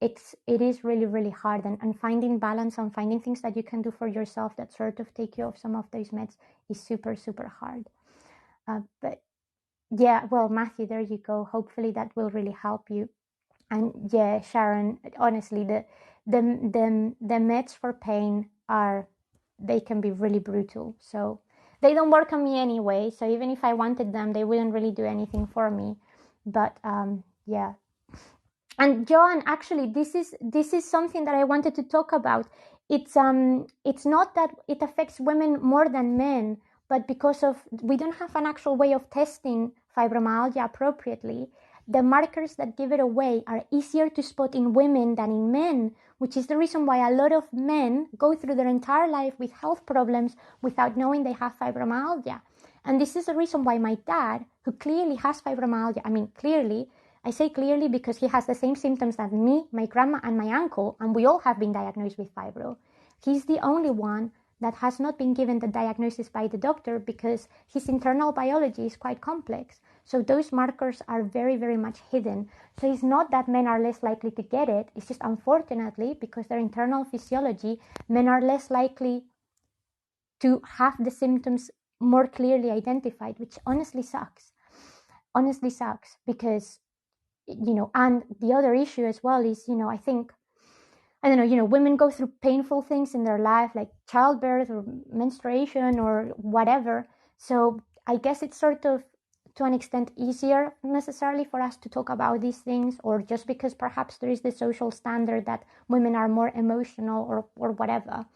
it is really, really hard, and finding balance and finding things that you can do for yourself that sort of take you off some of those meds is super, super hard. But yeah, well, Matthew, there you go. Hopefully that will really help you. And yeah, Sharon, honestly, the meds for pain they can be really brutal. So they don't work on me anyway. So even if I wanted them, they wouldn't really do anything for me. But yeah. And Joan, actually, this is something that I wanted to talk about. It's not that it affects women more than men, but because of we don't have an actual way of testing fibromyalgia appropriately, the markers that give it away are easier to spot in women than in men, which is the reason why a lot of men go through their entire life with health problems without knowing they have fibromyalgia. And this is the reason why my dad, who clearly has fibromyalgia, I say clearly because he has the same symptoms as me, my grandma, and my uncle, and we all have been diagnosed with fibro. He's the only one that has not been given the diagnosis by the doctor because his internal biology is quite complex. So those markers are very, very much hidden. So it's not that men are less likely to get it. It's just, unfortunately, because their internal physiology, men are less likely to have the symptoms more clearly identified, which honestly sucks. Honestly sucks because, and the other issue as well is, I think, I don't know, women go through painful things in their life, like childbirth or menstruation or whatever. So I guess it's sort of, to an extent, easier necessarily for us to talk about these things, or just because perhaps there is the social standard that women are more emotional or whatever.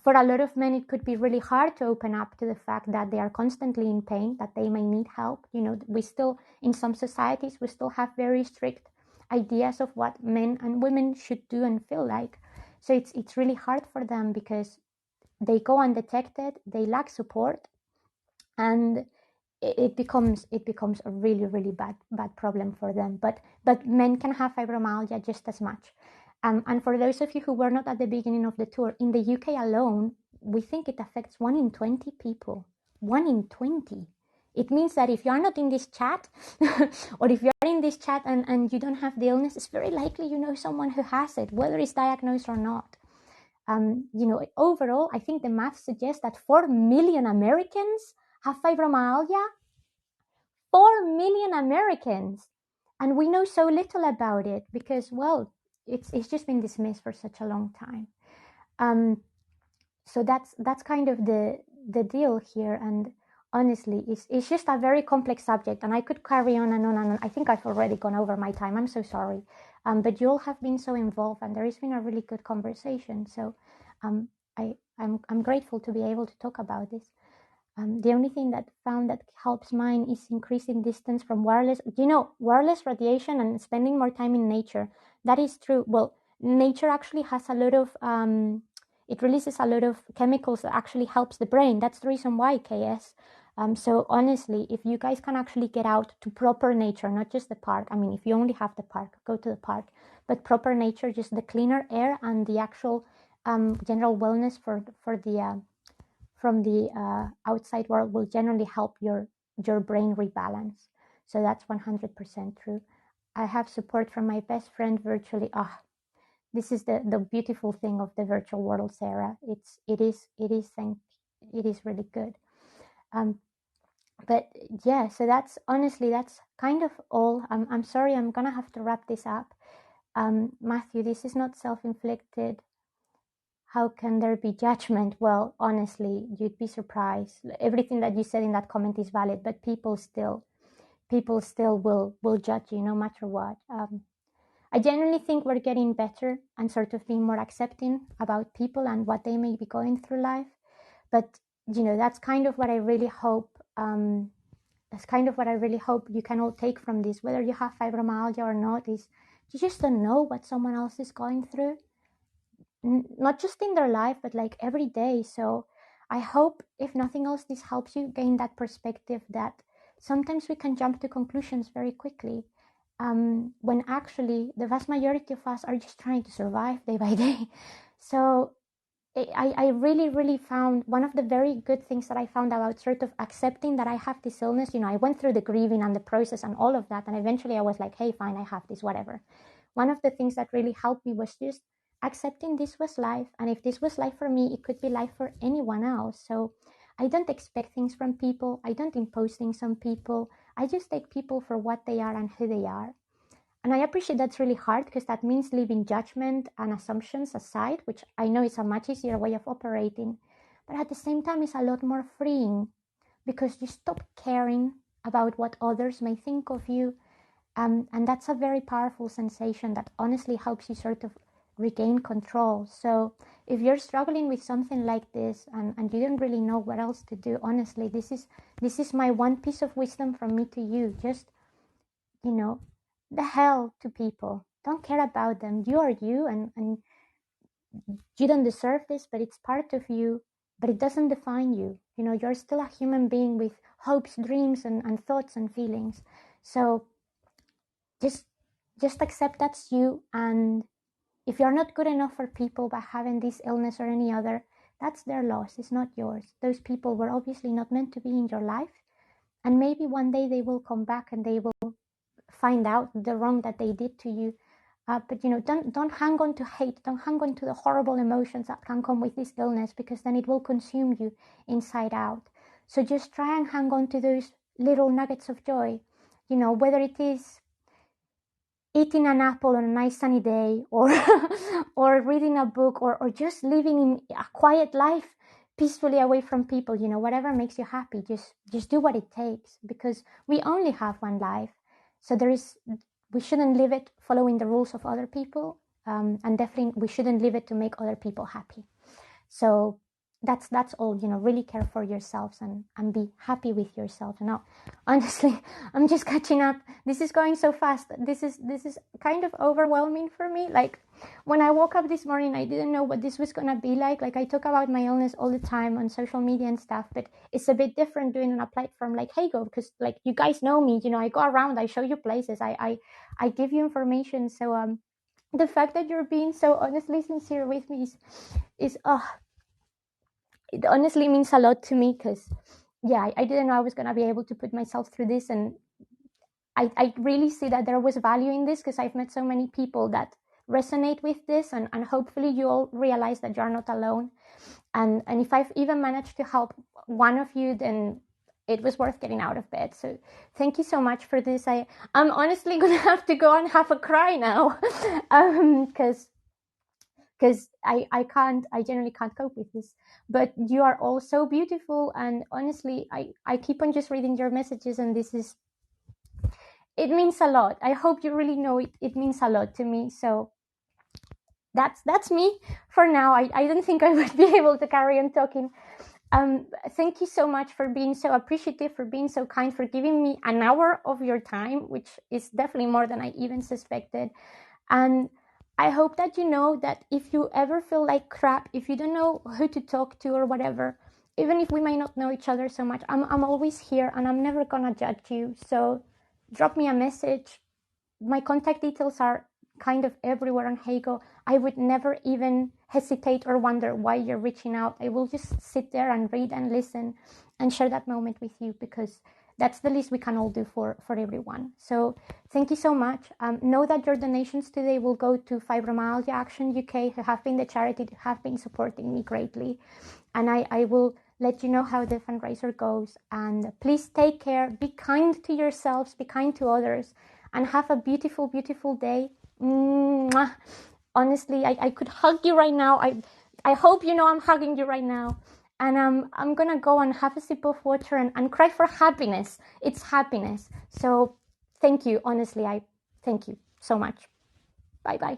For a lot of men, it could be really hard to open up to the fact that they are constantly in pain, that they may need help. We still, in some societies, we still have very strict ideas of what men and women should do and feel like. So it's really hard for them because they go undetected, they lack support, and it becomes a really, really bad problem for them. But men can have fibromyalgia just as much. And for those of you who were not at the beginning of the tour, in the UK alone, we think it affects 1 in 20 people. 1 in 20. It means that if you are not in this chat, or if you are in this chat and you don't have the illness, it's very likely you know someone who has it, whether it's diagnosed or not. Overall, I think the math suggests that 4 million Americans have fibromyalgia. 4 million Americans, and we know so little about it because, well, it's just been dismissed for such a long time. So that's kind of the deal here, and honestly, it's just a very complex subject, and I could carry on and on and on. I think I've already gone over my time. I'm so sorry, but you all have been so involved, and there has been a really good conversation. So I'm grateful to be able to talk about this. The only thing that found that helps mine is increasing distance from wireless. Wireless radiation and spending more time in nature. That is true. Well, nature actually has a lot of, it releases a lot of chemicals that actually helps the brain. That's the reason why, KS. So honestly, if you guys can actually get out to proper nature, not just the park. I mean, if you only have the park, go to the park. But proper nature, just the cleaner air and the actual general wellness from the outside world will generally help your brain rebalance. So that's 100% true. I have support from my best friend virtually. This is the beautiful thing of the virtual world, Sarah. It is really good. But yeah, so that's kind of all. I'm sorry, I'm gonna have to wrap this up. Matthew, this is not self-inflicted. How can there be judgment? Well, honestly, you'd be surprised. Everything that you said in that comment is valid, but people still will judge you no matter what. I genuinely think we're getting better and sort of being more accepting about people and what they may be going through life. But that's kind of what I really hope. You can all take from this, whether you have fibromyalgia or not, is you just don't know what someone else is going through. Not just in their life, but like every day. So I hope, if nothing else, this helps you gain that perspective that sometimes we can jump to conclusions very quickly, when actually the vast majority of us are just trying to survive day by day. So I really, really found one of the very good things that I found about sort of accepting that I have this illness. I went through the grieving and the process and all of that, and eventually I was like, hey, fine, I have this, whatever. One of the things that really helped me was just accepting this was life, and if this was life for me, it could be life for anyone else. So I don't expect things from people. I don't impose things on people. I just take people for what they are and who they are. And I appreciate that's really hard, because that means leaving judgment and assumptions aside, which I know is a much easier way of operating. But at the same time, it's a lot more freeing, because you stop caring about what others may think of you. And that's a very powerful sensation that honestly helps you sort of regain control. So if you're struggling with something like this and you don't really know what else to do, honestly, this is my one piece of wisdom from me to you. Just, the hell to people. Don't care about them. You are you, and you don't deserve this, but it's part of you, but it doesn't define you. You're still a human being with hopes, dreams, and thoughts and feelings. So just accept that's you. And if you're not good enough for people by having this illness or any other, that's their loss. It's not yours. Those people were obviously not meant to be in your life, and maybe one day they will come back and they will find out the wrong that they did to you. But don't hang on to hate. Don't hang on to the horrible emotions that can come with this illness, because then it will consume you inside out. So just try and hang on to those little nuggets of joy, whether it is eating an apple on a nice sunny day, or or reading a book, or just living in a quiet life peacefully away from people. Whatever makes you happy, just do what it takes, because we only have one life. So we shouldn't live it following the rules of other people, and definitely we shouldn't live it to make other people happy. So that's all, really care for yourselves and be happy with yourself. And now, honestly, I'm just catching up. This is going so fast. This is kind of overwhelming for me. Like, when I woke up this morning, I didn't know what this was gonna be like. Like, I talk about my illness all the time on social media and stuff, but it's a bit different doing on a platform like heygo, because, like, you guys know me, I go around, I show you places, I give you information. So the fact that you're being so honestly sincere with me is it honestly means a lot to me, because yeah, I didn't know I was going to be able to put myself through this. And I really see that there was value in this, because I've met so many people that resonate with this, and hopefully you all realize that you're not alone. And if I've even managed to help one of you, then it was worth getting out of bed. So thank you so much for this. I'm honestly going to have to go and have a cry now, because I generally can't cope with this. But you are all so beautiful, and honestly, I keep on just reading your messages, and it means a lot. I hope you really know it means a lot to me. So that's me for now. I don't think I would be able to carry on talking. Thank you so much for being so appreciative, for being so kind, for giving me an hour of your time, which is definitely more than I even suspected. And I hope that you know that if you ever feel like crap, if you don't know who to talk to or whatever, even if we may not know each other so much, I'm always here, and I'm never gonna judge you. So drop me a message. My contact details are kind of everywhere on heygo. I would never even hesitate or wonder why you're reaching out. I will just sit there and read and listen and share that moment with you, because that's the least we can all do for everyone. So thank you so much. Know that your donations today will go to Fibromyalgia Action UK, who have been the charity that have been supporting me greatly. And I will let you know how the fundraiser goes. And please take care. Be kind to yourselves. Be kind to others. And have a beautiful, beautiful day. Mwah. Honestly, I could hug you right now. I hope you know I'm hugging you right now. And I'm going to go and have a sip of water and cry for happiness. It's happiness. So thank you. Honestly, I thank you so much. Bye-bye.